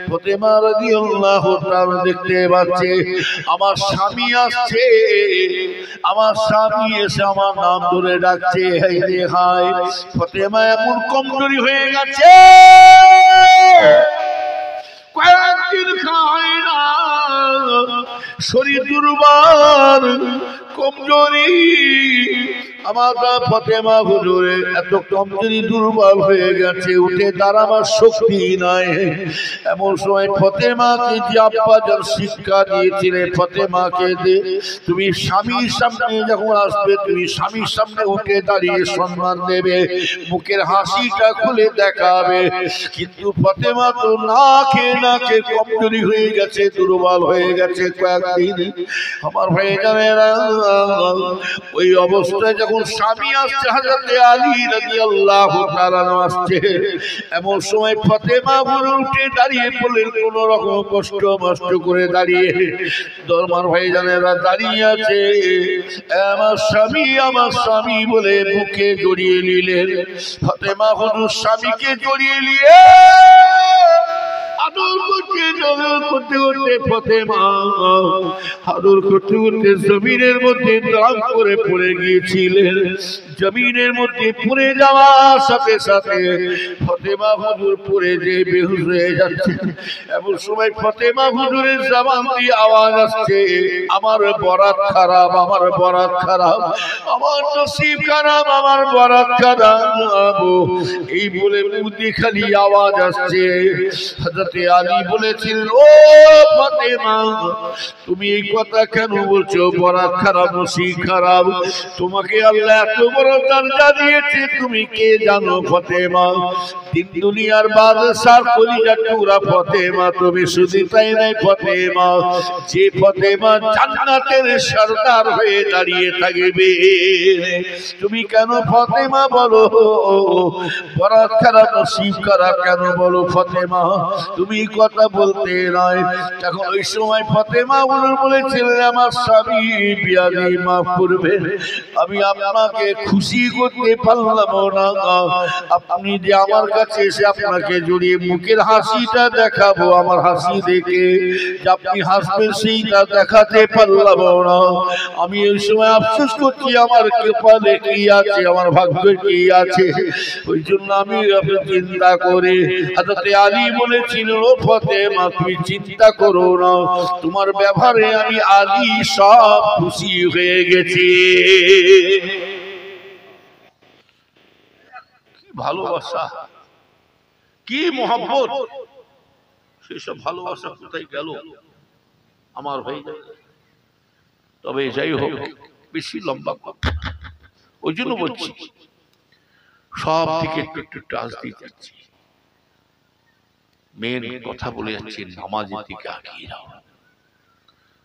ফাতেমা রাদিয়াল্লাহু তাআলা দেখতে পাচ্ছে আমার স্বামী আসছে, আমার স্বামী এসে আমার নাম ধরে ডাকছে, হায় রে হায়। ফাতেমা এমন কমজোরি হয়ে গেছে, কয়েকদিন খায় না, শরীর দুর্বল, কমজোরি। আমার ফাতেমা হুজুরে এত কমজোরি দুর্বল হয়ে গেছে, উঠে দাঁড়াবার শক্তি নাই। এমন সময় ফাতেমাকে যে আব্বাজান শিক্ষা দিয়েছিলেন, ফাতেমাকে দে তুমি স্বামীর সামনে যখন আসবে, তুমি স্বামীর সামনে উঠে দাঁড়িয়ে সম্মান দেবে, মুখের হাসিটা খুলে দেখাবে। কিন্তু ফাতেমা তো না খেয়ে না খেয়ে কমজোরি হয়ে গেছে, দুর্বল হয়ে গেছে কয়েকদিন। আমার ভাইজানেরা ওই অবস্থায় যখন স্বামী আসছে, হযরত আলী রাদিয়াল্লাহু তাআলা আসছে, এমন সময় ফাতেমা উঠে দাঁড়িয়ে বললেন, কোন রকম কষ্ট মষ্ট করে দাঁড়িয়ে, দরবার ভাইজানেরা দাঁড়িয়ে আছে, আমার স্বামী বলে বুকে জড়িয়ে নিলেন। ফাতেমা হুজুর স্বামীকে জড়িয়ে নিয়ে আদর করতে ফাতেমা আদর করতে করতে জমিনের মধ্যে দাম করে পড়ে গিয়েছিলেন। জমিনের মধ্যে পড়ে যাওয়ার সাথে সাথে ফাতেমা হুজুর পড়ে যে বেহুশ হয়ে যাচ্ছে। এমন সময় ফাতেমা হুজুরের জবান দিয়ে আওয়াজ আসছে, আমার বরাত খারাপ, আমার বরাত খারাপ, আমার নসিব খারাপ, আমার বরাত খারাপ। এই বলে মুদি খালি আওয়াজ আসছে। হযরত হযরতে আলী বলেছিলেন, ও ফাতেমা তুমি এই কথা কেন বলছো? বরাত খারাপ, নসিব খারাপ, তোমাকে আল্লাহ এত বড় দরজা দিয়েছে তুমি কে জানো ফাতেমা? তিন দুনিয়ার বাদশার কলিজার টুকরা ফাতেমা তুমি, শুধু তাই নাই ফাতেমা, যে ফাতেমা জান্নাতের সরদার হয়ে দাঁড়িয়ে থাকবে। তুমি কেন ফাতেমা বলো বরাত খারাপ, নসিব খারাপ কেন বলো ফাতেমা? তুমি কথা বলতে নয়। তখন ওই সময় ফাতেমা বলেছিলেন, আমার স্বামী বিয়াদি মাফ করবেন, আমি আপনাকে খুশি করতে পারলাম না, আপনি যে আমার কাছে এসে আপনাকে জড়িয়ে মুখের হাসিটা দেখাবো, আমার হাসি দেখে যে আপনি হাসবেন সেইটা দেখাতে পারলাম না। আমি ওই সময় আফসোস করছি আমার কপালে কি আছে, আমার ভাগ্যে কি আছে। ওই জন্য আমি চিন্তা করে হযরত আলী বলেছিল, ও ফাতেমা তুমি চিন্তা করো না, তোমার ব্যবহারে আমি আলী সব খুশি হয়ে গেছি। কি ভালোবাসা, কি মহব্বত, সেসব ভালোবাসা কোথায় গেল আমার ভাই? তবে যাই হোক, বেশি লম্বা কথা, ওই জন্য বলছি সব থেকে একটু একটু টাচ দিয়ে যাচ্ছি, মেন কথা বলে যাচ্ছি, নামাজের দিকে আগিয়ে যাও।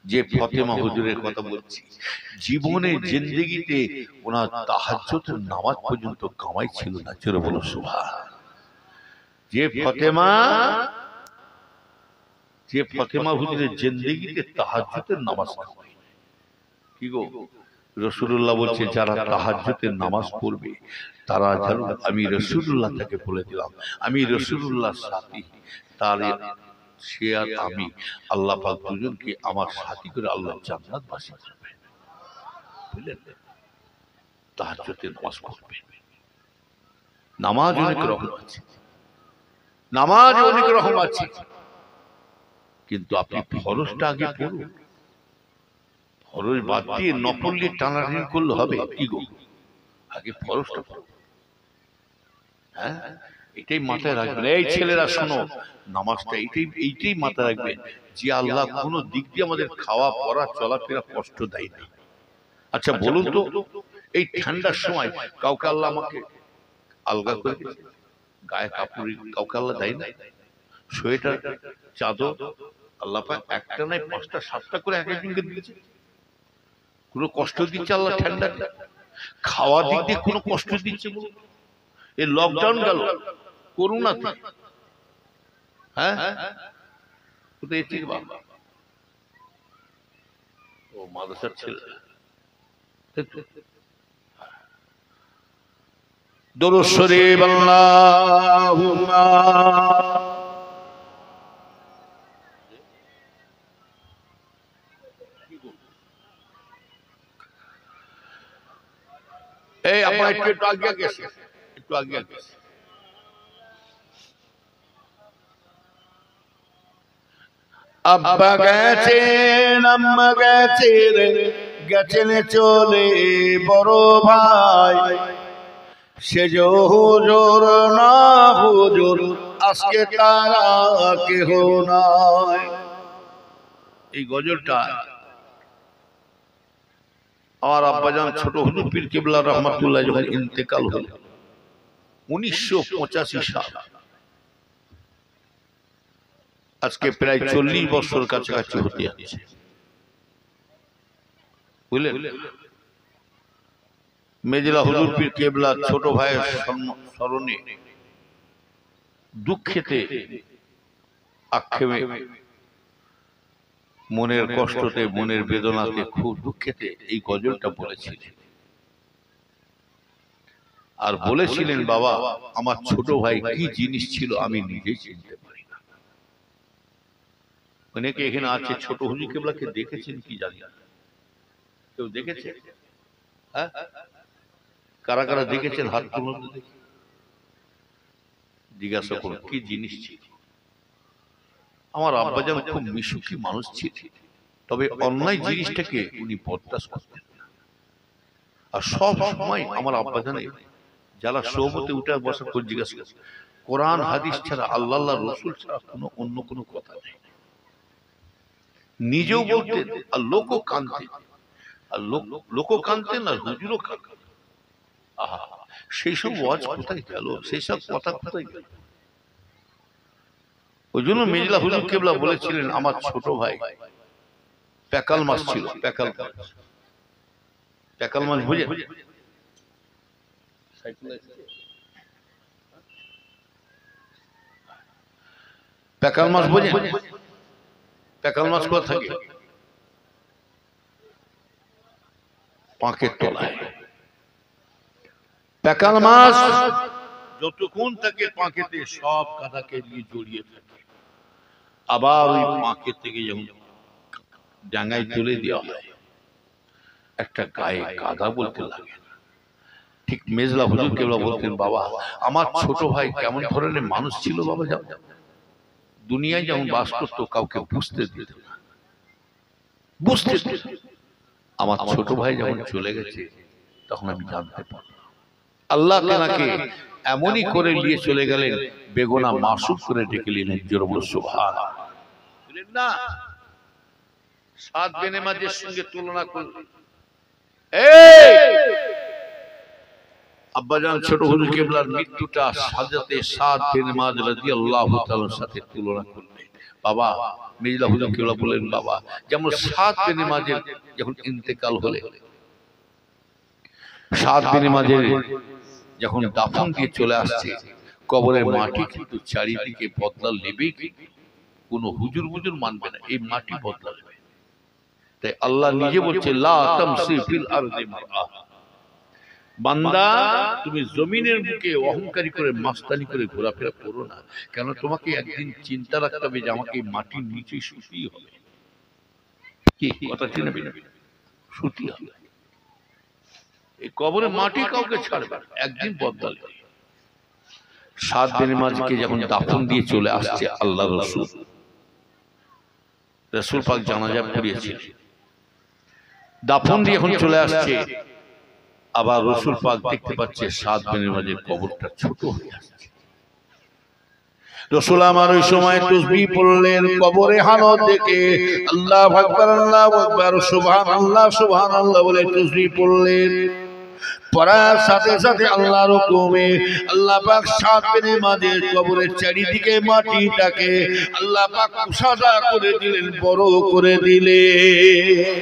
যে ফাতেমা হুজুরের কথা বলছি, জীবনে জিন্দেগিতে ওনার তাহাজ্জুদের নামাজ পর্যন্ত কামাই ছিল না। জোরে বলো সুবহান। যে ফাতেমা হুজুরের জিন্দেগিতে তাহাজ্জুদের নামাজ কামাই, কি গো রাসূলুল্লাহ বলছে, যারা তাহাজ্জুদের নামাজ পড়বে তারা জানো, আমি রাসূলুল্লাহ তাকে বলে দিলাম, আমি রাসূলুল্লাহর সাথী, তার সে আর আমি আল্লাহ পাক দুজনকে আমার সাথী করে আল্লাহ জান্নাতবাসী করবে। বুঝলেন? তাহাজ্জুদের নামাজ পড়বে। নামাজ অনেক রকম আছে, নামাজ অনেক রকম আছে, কিন্তু আপনি ফরজটা আগে পড়ুন। ফরজ বাদ দিয়ে নফল নিয়ে টানাটানি করলে হবে কি গো? আগে ফরজটা পড়ুন। হ্যাঁ, এটাই মাথায় রাখবেন। এই ছেলেরা শোনো, নামাজটা এইটাই মাথায় রাখবেন যে আল্লাহ কোন দিক দিয়ে আমাদের খাওয়া পড়া চলাফেরা কষ্ট দেয় না। আচ্ছা বলুন তো, এই ঠান্ডার সময় কাউকে আল্লাহ আমাকে আলগা করে দিয়েছে? গায়ে কাপড় কাউকে আল্লাহ দেয় না? সোয়েটার চাদর আল্লাহ পাক একটা নাই 5টা 7টা করে এক একজনকে দিয়েছে। কোনো কষ্ট দিচ্ছে আল্লাহ ঠান্ডা? খাওয়া দিক দিয়ে কোনো কষ্ট দিচ্ছে? এই লকডাউন গেল করোনাতে, হ্যাঁ কোথায় ঠিক বাবা ও মাদ্রাসার ছেলে দরুদ শরীফ আল্লাহুম্মা এই আপনার একটু আগে গেছে, একটু আগে গেছে। আব্বা গেছেন, আম্মা গেছেন, গেছেন চলে বড় ভাই, সে যে হুজুর না হুজুর আজকে তারা কেহ নাই। এই গজলটা আমার আব্বাজান ছোট হুজুর পীর কিবলা রহমাতুল্লাহ যখন ইন্তেকাল হল 1985 সাল, আজকে প্রায় 40 বছর কাছাকাছি হতে যাচ্ছে। বুঝলেন? মেজলা হুজুর পীর কিবলা ছোট ভাইয়ের স্মরণে দুঃখেতে আক্ষেপে মনের কষ্টতে মনের বেদনাতে খুব দুঃখেতে এই গজলটা বলেছিলেন। আর বলেছিলেন, বাবা আমার ছোট ভাই কি জিনিস ছিল আমি নিজেই চিনতে পারি না। অনেকে এখানে আছে ছোট হুজুর কিবলাকে দেখেছেন কি জানি না, কেউ দেখেছে? হ্যাঁ, কারা কারা দেখেছেন হাত তুলুন দেখি, জিজ্ঞাসা করুন কি জিনিস ছিল। আমার আব্বাজান খুব মিশুকি মানুষ ছিল, তবে অন্যায় জিনিসটাকে উনি বরদাস্ত করতেন না। আর সব সময় আমার আব্বাজানের যারা সোহবতে উঠে বসা করে জিজ্ঞাসা করছে, কোরআন হাদিস ছাড়া আল্লাহ রসুল ছাড়া অন্য কোনো কথা নেই। নিজেও বলতেন আর লোকও কানতেন, আর লোকও কানতেন আর হুজুরও কানতেন। আহা, সেই সব ওয়াজ কোথায় গেল, সেই সব কথা কোথায় গেল? ওই জন্য মেজলা হুজুর কেবলা বলেছিলেন, আমার ছোট ভাই প্যাকাল মাছ ছিল, প্যাকাল মাছ বুঝে, প্যাকাল মাছ বুঝে, প্যাকাল মাছ কোথা থাকে? পাঁকের তলায়। প্যাকাল মাছ যতক্ষণ থাকে পাঁকেতে সব কাদাকে নিয়ে জড়িয়ে থাকে, আবার ওই পাঁকে থেকে যখন ডাঙায় তুলে দেওয়া হয় একটা গায়ে কাদা বলতে লাগে। ঠিক মেজলা হুজুর কেবলা বলতেন, বাবা আমার ছোট ভাই কেমন ধরনের মানুষ ছিল বাবা, যাও দুনিয়ায় যেমন বাস করতো কাউকে বুঝতে দিত না, বুঝতে দিত। আমার ছোট ভাই যখন চলে গেছে তখন আমি জানতে পারলাম আল্লাহ তেনাকে এমনই করে নিয়ে চলে গেলেন, বেগুনা মাসুক করে ডেকে নিলেন। জোরে বলো সুবহানাল্লাহ। না, সাত বেনেমাজের সঙ্গে তুলনা করলেন। আব্বাজান ছোট হুজুর কেবলার মৃত্যুটা হযরতে সাদ বিন মায রাদিয়াল্লাহু তাআলার সাথে তুলনা করলেন। বাবা মেজলা হুজুর কেবলা বলেন, বাবা যেমন সাদ বিন মাযের যখন ইন্তেকাল হলে, সাদ বিন মাযের যখন দাফন দিয়ে চলে আসছে, কবরের মাটি কিন্তু চারিদিকে বদলা নেবে, কোন হুজুর বুজুর মানবে না, এই মাটি বদলা নেবে। তাই আল্লাহ নিজে বলছে, লা তামসি ফিল আরদি মারআ, বান্দা তুমি জমিনের বুকে অহংকারী করে মাস্তানি করে ঘোরাফেরা করো না। কেন? তোমাকে একদিন চিন্তা রাখতে হবে যে আমাকে মাটির নিচে শুতেই হবে। কি কথা চিনবে? শুতে হবে। এই কবরে মাটি কাউকে ছাড়বে না, একদিন বদলাবে। সাত দিনের মাঝকে যখন দাফন দিয়ে চলে আসছে আল্লাহ রসুল পাক জানাজা পড়িয়েছিলেন, দাফন দিয়ে এখন চলে আসছে, আবার রসুল পাক দেখতে পাচ্ছে সাত দিনের মাঝে কবরটা ছোট হয়ে আসছে। রসুল আমার ওই সময় তাসবিহ পড়লেন, কবরে হালত দেখে আল্লাহু আকবার, আল্লাহু আকবার, সুবহানাল্লাহ সুবহানাল্লাহ বলে তাসবিহ পড়লেন। পড়ার সাথে সাথে আল্লাহর হুকুমে আল্লাহ পাক সাত দিনের মাঝে কবরের চারিদিকে মাটিটাকে আল্লাহ পাক সাদা করে দিলেন, বড় করে দিলেন।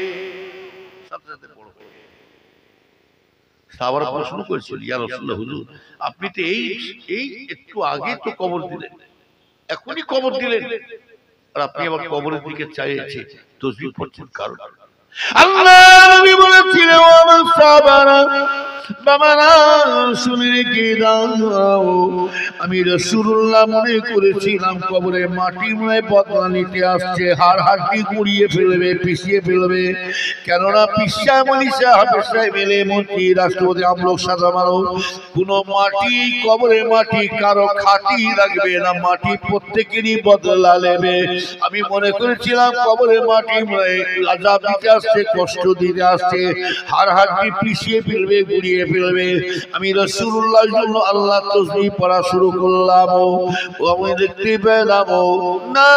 সাহাবারা প্রশ্ন করেছিল, ইয়া রাসূলুল্লাহ হুজুর আপনি তো এই একটু আগে তো কবর দিলেন, এখনই কবর দিলেন, আর আপনি আবার কবরের দিকে চাইছে তাসবিহ পড়ছেন, কারণ আল্লাহ নবী বলেছিলেন, ও আমার সাহাবারা বাবারা শুনে রেখে দাও, আমি রাসূলুল্লাহ মনে করেছিলাম কবরে মাটি মনে বদলা নিতে আসছে, হাড় হাড্ডি গুঁড়িয়ে ফেলবে, পিছিয়ে ফেলবে। কেননা পিসা মনীষা হাফেজা মেলে মন্ত্রী রাষ্ট্রপতি আমলোক সাজামারো কোন মাটি কবরে মাটি কারো খাঁটি রাখবে না, মাটি প্রত্যেকেরই বদলা নেবে। আমি মনে করেছিলাম কবরে মাটি আযাব দিতে আসছে, কষ্ট দিতে আসছে, হাড় হাড্ডি পিছিয়ে ফেলবে, গুঁড়িয়ে ফেলবে। আমি রাসূলুল্লাহর জন্য আল্লাহ তাসবিহ পড়া শুরু করলাম, ও আমি দেখতে পেলাম না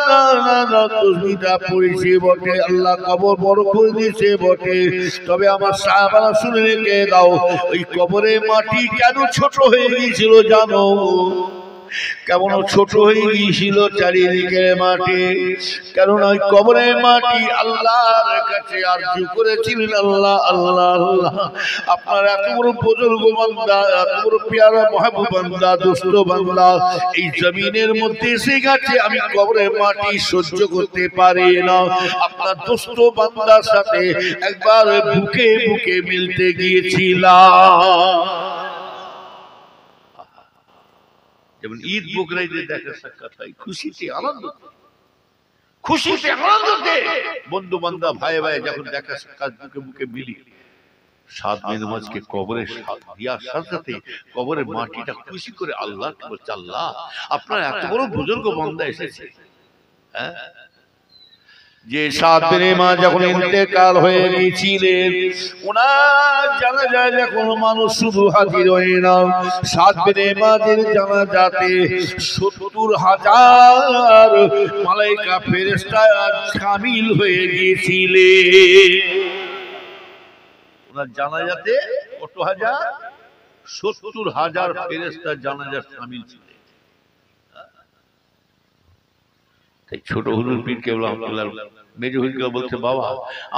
না না না, তাসবিহটা পড়েছে বটে, আল্লাহ কবর বড় করে দিয়েছে বটে, তবে আমার সাহাবারা শুনে রেখে দাও, ওই কবরে মাটি কেন ছোট হয়ে গিয়েছিল জানো? কেমন ছোট হয়ে গিয়েছিল চারিদিকে মাটি, কারণ ওই কবরের মাটি আল্লাহর কাছে আরজু করেছিলেন, আল্লাহ আল্লাহ আল্লাহ আপনার এত বড় বুজুর্গ বান্দা, এত বড় পেয়ারা মাহবুব বান্দা, দোস্ত বান্দা এই জমিনের মধ্যে এসে গেছে, আমি কবরের মাটি সহ্য করতে পারি না। আপনার দোস্ত বান্দার সাথে একবার বুকে বুকে মিলতে গিয়েছিলাম। যেমন ঈদ বকরাইদের দেখা সাক্ষাৎ হয়, খুশিতে আনন্দ, খুশিতে আনন্দতে বন্ধু বান্ধব ভাই ভাই যখন দেখা সাক্ষাৎ বুকে বুকে মিলি, সাত মেনমাজকে কবরে দিয়ার সাথে কবরের মাটিটা খুশি করে আল্লাহ বলছে, আল্লাহ আপনার এত বড় বুজুর্গ বান্দা এসেছে, হ্যাঁ যে সাত দিনে মা যখন ইন্তেকাল হয়ে গিয়েছিলেন, ওনার জানাজায় যখন মানুষ শুধু হাজির হয় না, সাত দিনে মাদের জানাজাতে ৭০,০০০ মালাইকা ফেরেশতা শামিল হয়ে গিয়েছিলেন। ওনার জানাজাতে কত হাজার? ৭০,০০০ ফেরেশতা জানাজায় শামিল ছিলেন। ছোট হুজুর পীর কেবল আব্দুল্লাহ মেজ হুজুর বলছে, বাবা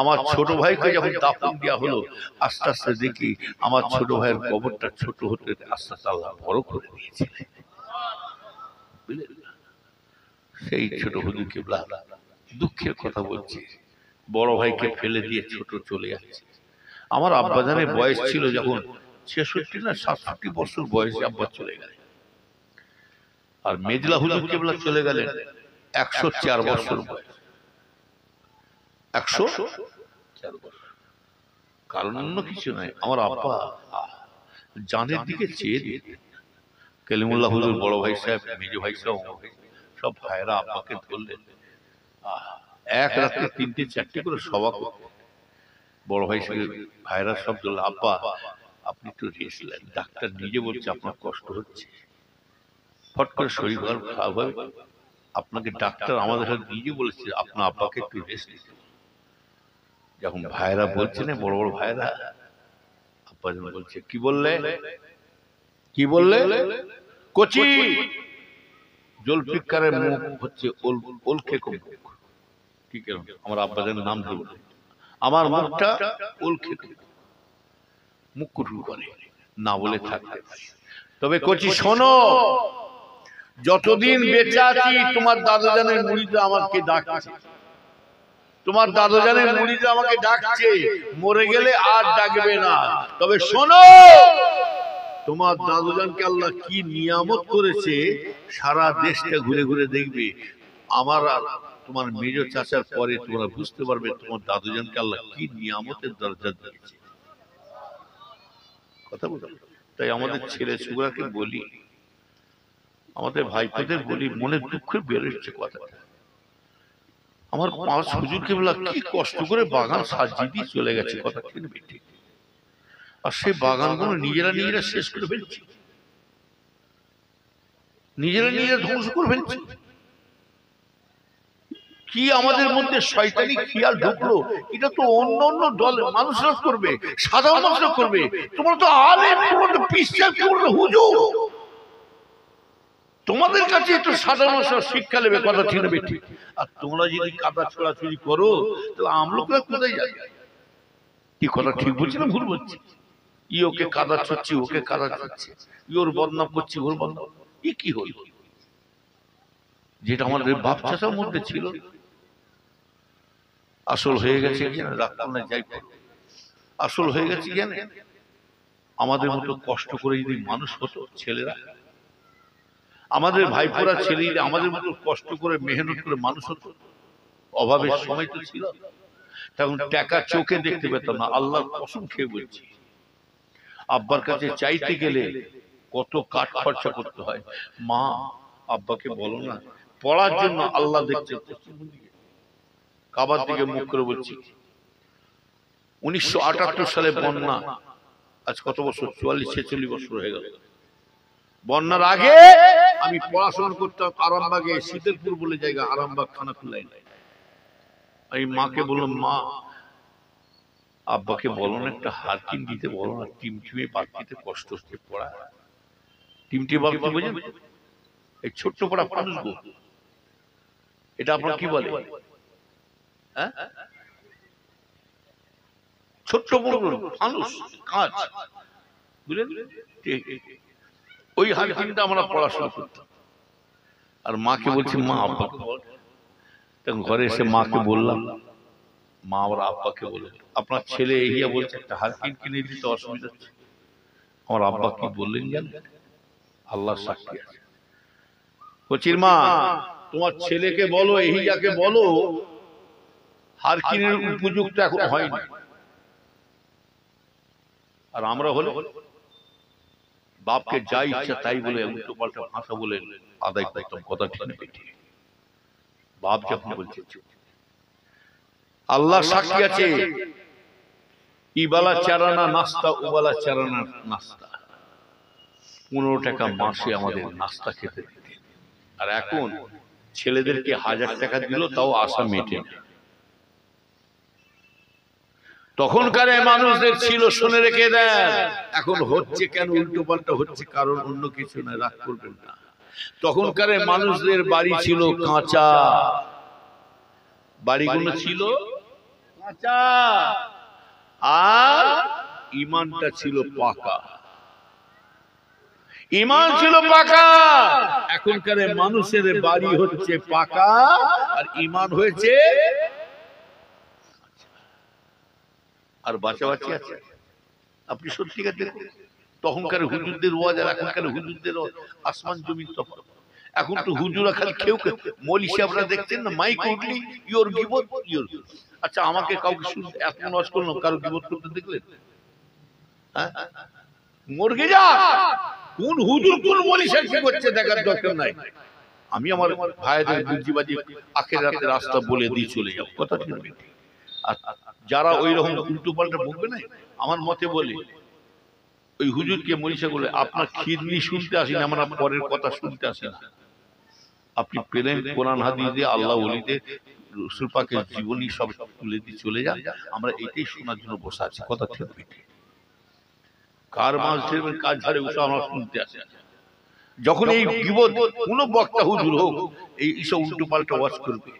আমার ছোট ভাইকে যখন দাফন দেওয়া হলো, আস্তে আস্তে দেখি আমার ছোট ভাইয়ের কবরটা ছোট হতে আস্তে আস্তে আল্লাহ বড় করে দিয়েছিলেন। সেই ছোট হুজুর কেবল দুঃখের কথা বলছে, বড় ভাইকে ফেলে দিয়ে ছোট চলে যাচ্ছে। আমার আব্বাজানের বয়স ছিল যখন ৬৬ না ৬৭ বছর বয়সে আব্বা চলে গেলেন। আর মেজলা হুজুর কেবল চলে গেলেন ১০৪ বছর বয়স। ১০৪ বছর। কারণ অন্য কিছু নয়, আমার আব্বা জানের দিকে চেয়ে দিতেন। কালিমুল্লাহ হুজুর বড় ভাই সাহেব, মেজ ভাই সাহেব, সব ভাইরা আব্বাকে ধরলেন। এক রাতে ৩টে ৪টে করে সভা করতেন। বড় ভাই সাহেব ভাইরা সব ধরল, আব্বা আপনি একটু রেস্ট নেন, ডাক্তার নিজে বলছে আপনার কষ্ট হচ্ছে, ফট করে শরীর খারাপ হবে, আপনাকে ডাক্তার আমাদের সাথে নিজে বলেছে আপনার আব্বাকে একটু রেস্ট নিতে। যখন ভাইরা বলছে না, বড় বড় ভাইরা, আব্বা যখন বলছে, কি বললে কি বললে? কচি জলফিকারের মুখ হচ্ছে ওলখে মুখ। ঠিক আছে, আমার আব্বাদের নাম ধরব, আমার মুখটা ওলখে মুখ কুটু করে না বলে থাকতে পারি। তবে কচি শোনো, যতদিন বেঁচে আছি তোমার দাদাজানের মুড়িতে আমাকে ডাকছে, তোমার দাদাজানের মুড়িতে আমাকে ডাকছে, মরে গেলে আর ডাকবে না। তবে শোনো, তোমার দাদাজানকে আল্লাহ কি নিয়ামত করেছে, সারা দেশটা ঘুরে ঘুরে দেখবে। আমার আর তোমার মেজ চাচার পরে তোমরা বুঝতে পারবে তোমার দাদুজানকে আল্লাহ কি নিয়ামতের দরজা দিয়েছে। কথা বলো। তাই আমাদের ছেলে ছোকরাকে বলি, আমাদের ভাইপোদের বলি, মনে দুঃখের বেরোচ্ছে কথা। আমার ৫ হুজুরকে বলা কি কষ্ট করে বাগান সাজিয়ে দিয়ে চলে গেছে, কথা ঠিক বেঠিক। আর সেই বাগানগুলো নিজেরা নিজেরা শেষ করে ফেলছে, নিজেরা নিজেরা ধ্বংস করে ফেলছে। কি আমাদের মধ্যে শয়তানি খেয়াল ঢুকলো? এটা তো অন্য অন্য দল মানুষরা করবে, সাধারণ মানুষরা করবে। তোমরা তো আলেম, তোমরা তো পিসা, তোমরা তো হুজুর, তোমাদের কাছে একটু সাধারণ মানুষরা শিক্ষা নেবে, কথা ঠিক নেবে ঠিক। আর তোমরা যদি কাদা ছোড়াছুড়ি করো, তাহলে আমলোকরা কোথায় যাবে? কি কথা ঠিক বলছি না ভুল বলছি? ই ওকে কাদা ছড়ছি, ওকে কাদা ছড়ছে, ওর বদনাম করছি, ওর বদনাম। ই কি হল? যেটা আমাদের বাপ চাচার মধ্যে ছিল, আসল হয়ে গেছে যাই, আসল হয়ে গেছে জানে। আমাদের মতো কষ্ট করে যদি মানুষ হতো ছেলেরা, আমাদের ভাইপোরা ছেলে আমাদের মতো কষ্ট করে মেহনত করে মানুষ হতো, অভাবের সময় তো ছিল, তখন টাকা চোখে দেখতে পেতাম না। আল্লাহর কসম খেয়ে বলছি, আব্বার কাছে চাইতে গেলে কত কাঠ খরচা করতে হয়। মা আব্বাকে বলো না পড়ার জন্য, আল্লাহ দেখছে কাবার দিকে মুখ করে বলছি। ১৯৭৮ সালে বন্যা, আজ কত বছর, ৪৪-৪৬ বছর হয়ে গেল। বন্যার আগে আমি পড়াশোনা করতাম আরামবাগে, শীতলপুর বলে জায়গা, আরামবাগ খানাকুল্লায়। আমি মাকে বললাম, মা আব্বাকে বলো না একটা হারকিন দিতে, বলো না টিমটিমে বালতিতে কষ্ট হচ্ছে পড়া। টিমটি বালতি বোঝেন? এই ছোট্ট পড়া মানুষ গো, এটা আপনার কি বলে? ছোট্ট বড় মানুষ কাজ, বুঝলেন? ওই হারকিনটা আমরা পড়াশোনা করতাম। আর মাকে বলছি, মা আব্বাকে বল। তখন ঘরে এসে মাকে বললাম, মা আবার আব্বাকে বলে, আপনার ছেলে ইয়া বলছে একটা হারকিন কিনে দিতে অসুবিধা হচ্ছে। আমার আব্বা কি বললেন জানেন? আল্লাহ সাক্ষী আছে, কচির মা তোমার ছেলেকে বলো, এহিয়াকে বলো হারকিনের উপযুক্ত এখন হয়নি। আর আমরা হলে বাপকে যা ইচ্ছা তাই বলে উল্টো পাল্টা ভাষা বলে আদায় করতাম, কথা ঠিক না। বাপ যখন বলছে আল্লাহ সাক্ষী আছে, ইবালা চারানা নাস্তা উবালা চারানা নাস্তা, 15 টাকা মাসে আমাদের নাস্তা খেতে দিতেন। আর এখন ছেলেদেরকে 1000 টাকা দিল তাও আশা মেটে না। তখনকার মানুষদের ছিল, শুনে রেখে দেন। এখন হচ্ছে কেন উল্টো পাল্টা হচ্ছে, কারণ অন্য কিছু না, রাগ করবেন না। তখনকার মানুষদের বাড়ি ছিল কাঁচা, বাড়িগুলো ছিল কাঁচা, আর ঈমানটা ছিল পাকা। ঈমান ছিল পাকা। এখনকার মানুষের বাড়ি হচ্ছে পাকা আর ঈমান হয়েছে, আর বাঁচাবাচি আছে। আপনি সত্যিকার দেখুন, তখনকার হুজুরদের ওয়াজ আর এখনকার হুজুরদের আসমান জমিন তফাৎ। এখন তো হুজুরা খালি কেউ মৌলী সাহেবরা দেখছেন না, মাইক উঠলি ইওর গিবত ইওর। আচ্ছা, আমাকে কাউকে শুনতে এত ওয়াজ করলাম, কারো গিবত করতে দেখলেন? হ্যাঁ, মর্গে যা, কোন হুজুর কোন মৌলী সাহেব কি করছে দেখার দরকার নাই। আমি আমার ভাইদের বুদ্ধিবাদী আখিরাতের রাস্তা বলে দিয়ে চলে যাব, কথা ঠিক না? আর যারা ওই রকম উল্টো পাল্টা বলবে না, আমার মতে বলে ওই হুজুরকে মনীষা বলে, আপনার খিদনি শুনতে আসি না, আমরা পরের কথা শুনতে আসি না। আপনি পেলেন কোরআন হাদিস দিয়ে, আল্লাহ ওলিদের রাসূল পাকের জীবনী সব তুলে দিয়ে চলে যান, আমরা এটাই শোনার জন্য বসে আছি, কথা ঠিক না? কার মাছ ধরবেন, কাজ ঝাড়ে উঠে আমরা শুনতে আসি। যখন এই গীবত কোন বক্তা হুজুর হোক এইসব উল্টো পাল্টা ওয়াজ করবে,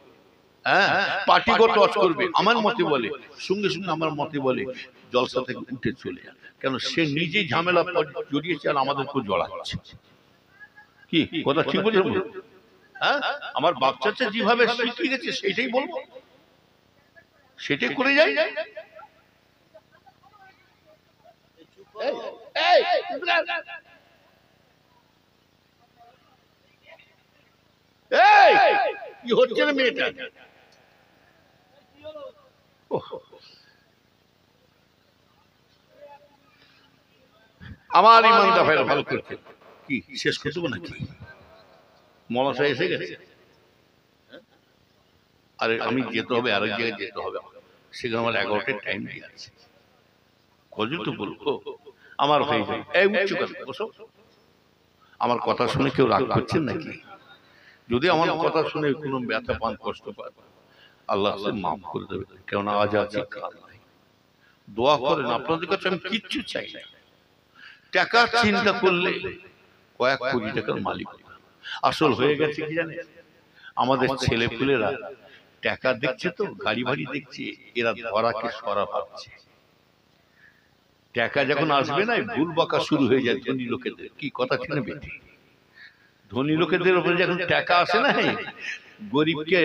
হ্যাঁ পার্টিগত ওয়াজ করবে, আমার মতে বলে সঙ্গে সঙ্গে আমার মতে বলে জলসা থেকে উঠে চলে যায়। কেন? সে নিজেই ঝামেলা জড়িয়েছে আর আমাদেরকে জড়াচ্ছে। কি কথা ঠিক বলছেন? হ্যাঁ, আমার বাচ্চাটা যেভাবে শিখে গেছে সেটাই বলবো, সেটাই করে যাই। কি হচ্ছে না মেয়েটা? আমার ইমানটা ভালো করছে। কি শেষ করে দেবো নাকি? মলাশা এসে গেছে, আরে আমি যেতে হবে, আরেক জায়গায় যেতে হবে, সেখানে আমার 11টার টাইম দিয়ে আছে। কজন তো বলবো আমার হয়ে যায়। এই উচ্চ কথা বসো। আমার কথা শুনে কেউ রাগ করছেন নাকি? যদি আমার কথা শুনে কোনো ব্যথা পান, কষ্ট পান, আল্লাহ মাফ করে দেবে। কেননা আজ আছে কাল নাই। দোয়া করেন, আপনাদের কাছে আমি কিচ্ছু চাই না। টাকা চিন্তা করলে কয়েক কোটি টাকার মালিক। আসল হয়ে গেছে কি জানেন? আমাদের ছেলে পুলেরা টাকা দেখছে তো, গাড়ি বাড়ি দেখছে, এরা ধরাকে সরা ভাবছে। টাকা যখন আসবে না, ভুল বকা শুরু হয়ে যায় ধনী লোকেদের। কি কথা ঠিক না বেটি? ধনী লোকেদের উপরে যখন টাকা আসে না, গরিবকে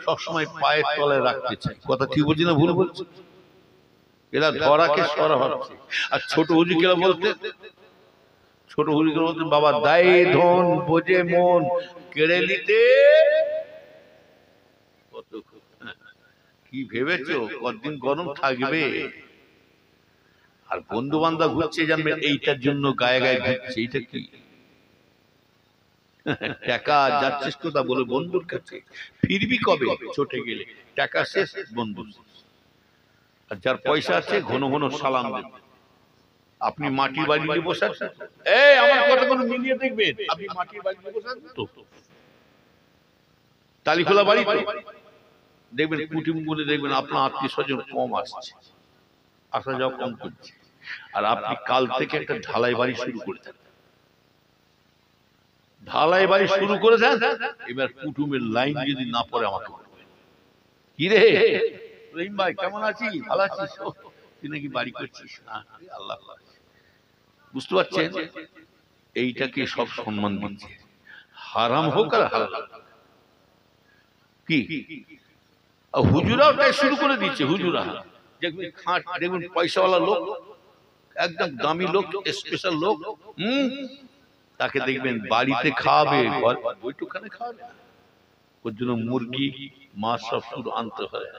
সবসময় পায়ের তলায় রাখতে চায়। কথা ঠিক বলছি না ভুল বলছি? এরা ধরাকে সরা ভাবছে। আর ছোট হুজুরকেরা বলতে, ছোট হুজুরকেরা বলতে, বাবা দায় ধন বোঝে মন কেড়ে নিতে। কি ভেবেছো কতদিন গরম থাকবে? আর বন্ধু বান্ধব ঘুরছে জানবেন এইটার জন্য, গায়ে গায়ে ঘুরছে। এইটা কি টাকা যাচ্ছিস কোথা বলে বন্ধুর কাছে, ফিরবি কবে? ছোটে গেলে টাকা শেষ, বন্ধু। আর যার পয়সা আছে ঘন ঘন সালাম দেবে। আপনি মাটির বাড়ি নিয়ে বসে আছেন, এই আমার কথা কোনো মিলিয়ে দেখবেন, আপনি মাটির বাড়ি নিয়ে বসে আছেন তো, তালিখোলা বাড়ি তো, দেখবেন কুটুম বলে দেখবেন আপনার আত্মীয় স্বজন কম আসছে, আসা যাওয়া কম করছে। আর আপনি কাল থেকে একটা ঢালাই বাড়ি শুরু করে দেন, ঢালাই বাড়ি শুরু করে দেন। এবার কুটুমের লাইন যদি না পড়ে আমাকে বলবেন, কি রে রহিম ভাই কেমন আছিস? ভালো আছিস? তুই নাকি বাড়ি করছিস? আল্লাহ, বুঝতে পারছেন? এইটাকে সব সম্মান দিচ্ছে, হারাম হোক আর হালাল। কি হুজুরাও তাই শুরু করে দিচ্ছে। হুজুরা দেখবেন পয়সাওয়ালা লোক, একদম দামি লোক, স্পেশাল লোক, তাকে দেখবেন বাড়িতে খাওয়াবে, বৈঠকখানে খাওয়াবে, ওর জন্য মুরগি মাছ সব শুধু আনতে হয়।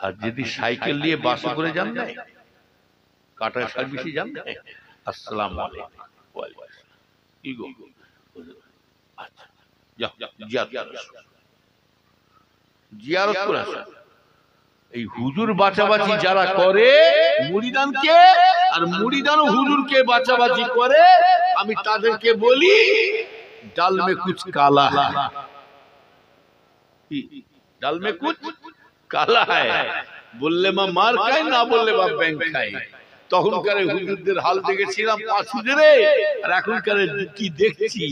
আর যদি সাইকেল নিয়ে বাসে করে যান না, কাটার সার্ভিসে যান না, আসসালামু আলাইকুম, ওয়ালাইকুম আসসালাম, ইগো আচ্ছা জিয়ারত করে আসুন। এই হুজুর বাঁচাবাচি যারা করে মুরিদানকে, আর মুরিদান হুজুরকে বাঁচাবাচি করে, আমি তাদেরকে বলি ডাল মে কুছ কালা है, ডাল মে কুছ কালা है, বললে মা মার খায়, না বললে মা ব্যাংক খায়। তখনকার হুজুরদের হাল দেখেছিলাম পাঁচ হুজুরে, আর এখনকার কি দেখছি,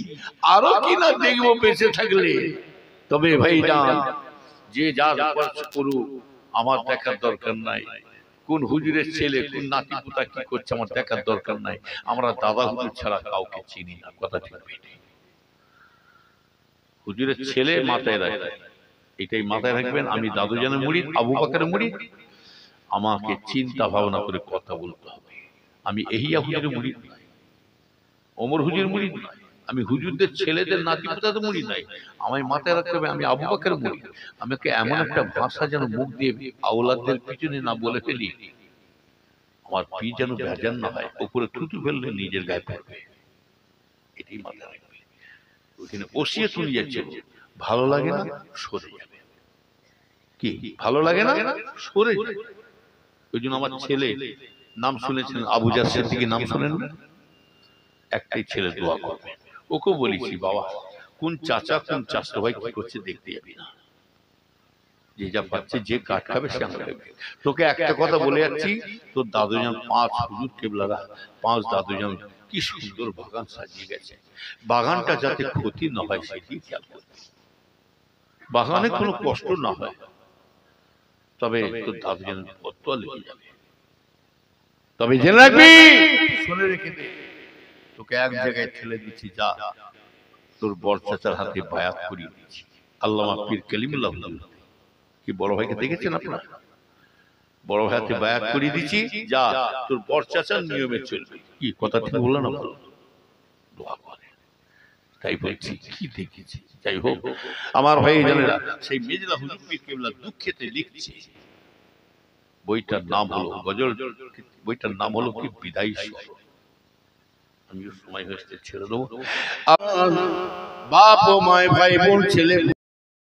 আরো কি না দেখবো বেঁচে থাকলে। তবে ভাই জান, যে যা করুক আমার দেখার দরকার নাই। কোন হুজুরের ছেলে কোন নাতি পোতা কি করছে আমার দেখার দরকার নাই। আমরা দাদা হুজুর ছাড়া কাউকে চিনি না, কথা ঠিক না? হুজুরের ছেলে মাথায় রাখবে, এটাই মাথায় রাখবেন। আমি দাদু জানের মুরিদ, আবু বকরের মুরিদ, আমাকে চিন্তা ভাবনা করে কথা বলতে হবে। আমি এহিয়া হুজুরের মুরিদ নাই, ওমর হুজুর মুরিদ নাই, আমি হুজুরদের ছেলেদের নাতি পোতাদের মুরিদ নাই। আমায় মাথায় রাখতে হবে আমি আবু বকরের মুরিদ। আমাকে এমন একটা ভাষা যেন মুখ দিয়ে আওলাদদের পিছনে না বলে ফেলি, আমার পি যেন ভেজান না হয়, উপরে থুতু ফেললে নিজের গায়ে পড়বে, এটাই মাথায় রাখবে। ওইখানে ওসিয়ে তুলে যাচ্ছে, ভালো লাগে না সরে যাবে, কি ভালো লাগে না সরে যাবে। ওই জন্য আমার ছেলে নাম শুনেছেন আবু জাসের দিকে, নাম শুনেন না? একটাই ছেলে দোয়া করবে, ওকে বলেছি বাবা কোন চাচা কোন চাচা ভাই কি করছে দেখতে যাবি না, যে যা পাচ্ছে যে কাঠ খাবে সে আমরা খাবে। তোকে একটা কথা বলে যাচ্ছি, তোর দাদুজান পাঁচ হুজুর কেবলারা, পাঁচ দাদুজান কি সুন্দর বাগান সাজিয়ে গেছে, বাগানটা যাতে ক্ষতি না হয় সেটি খেয়াল করবে, বাগানে কোনো কষ্ট না হয়, তবে তোর দাদুজানের পত্তোয়া লেগে যাবে। তবে জেনে রাখবি, শুনে রেখে দে, তোকে এক জায়গায় ঠেলে দিচ্ছি, যা তোর বড় চাচার হাতে বায়াত করিয়ে দিচ্ছি। আল্লামা পীর কালিমুল্লাহ হুজুর, কি বড় ভাইকে দেখেছেন আপনারা? বড় ভাই হাতে বায়াত করিয়ে দিচ্ছি, যা তোর বড় চাচার নিয়মে চলবে। কি কথা ঠিক বললো না? বলো, দোয়া করে, তাই বলছি কি দেখেছি। যাই হোক আমার ভাই জানেরা, সেই মেজলা হুজুর পীর কেবলা দুঃখেতে লিখছে, বইটার নাম হলো গজল, বইটার নাম হলো কি বিদায় স্বর। আমি সময় হয়েছে ছেড়ে দেবো। বাপ মায় ভাই বোন ছেলে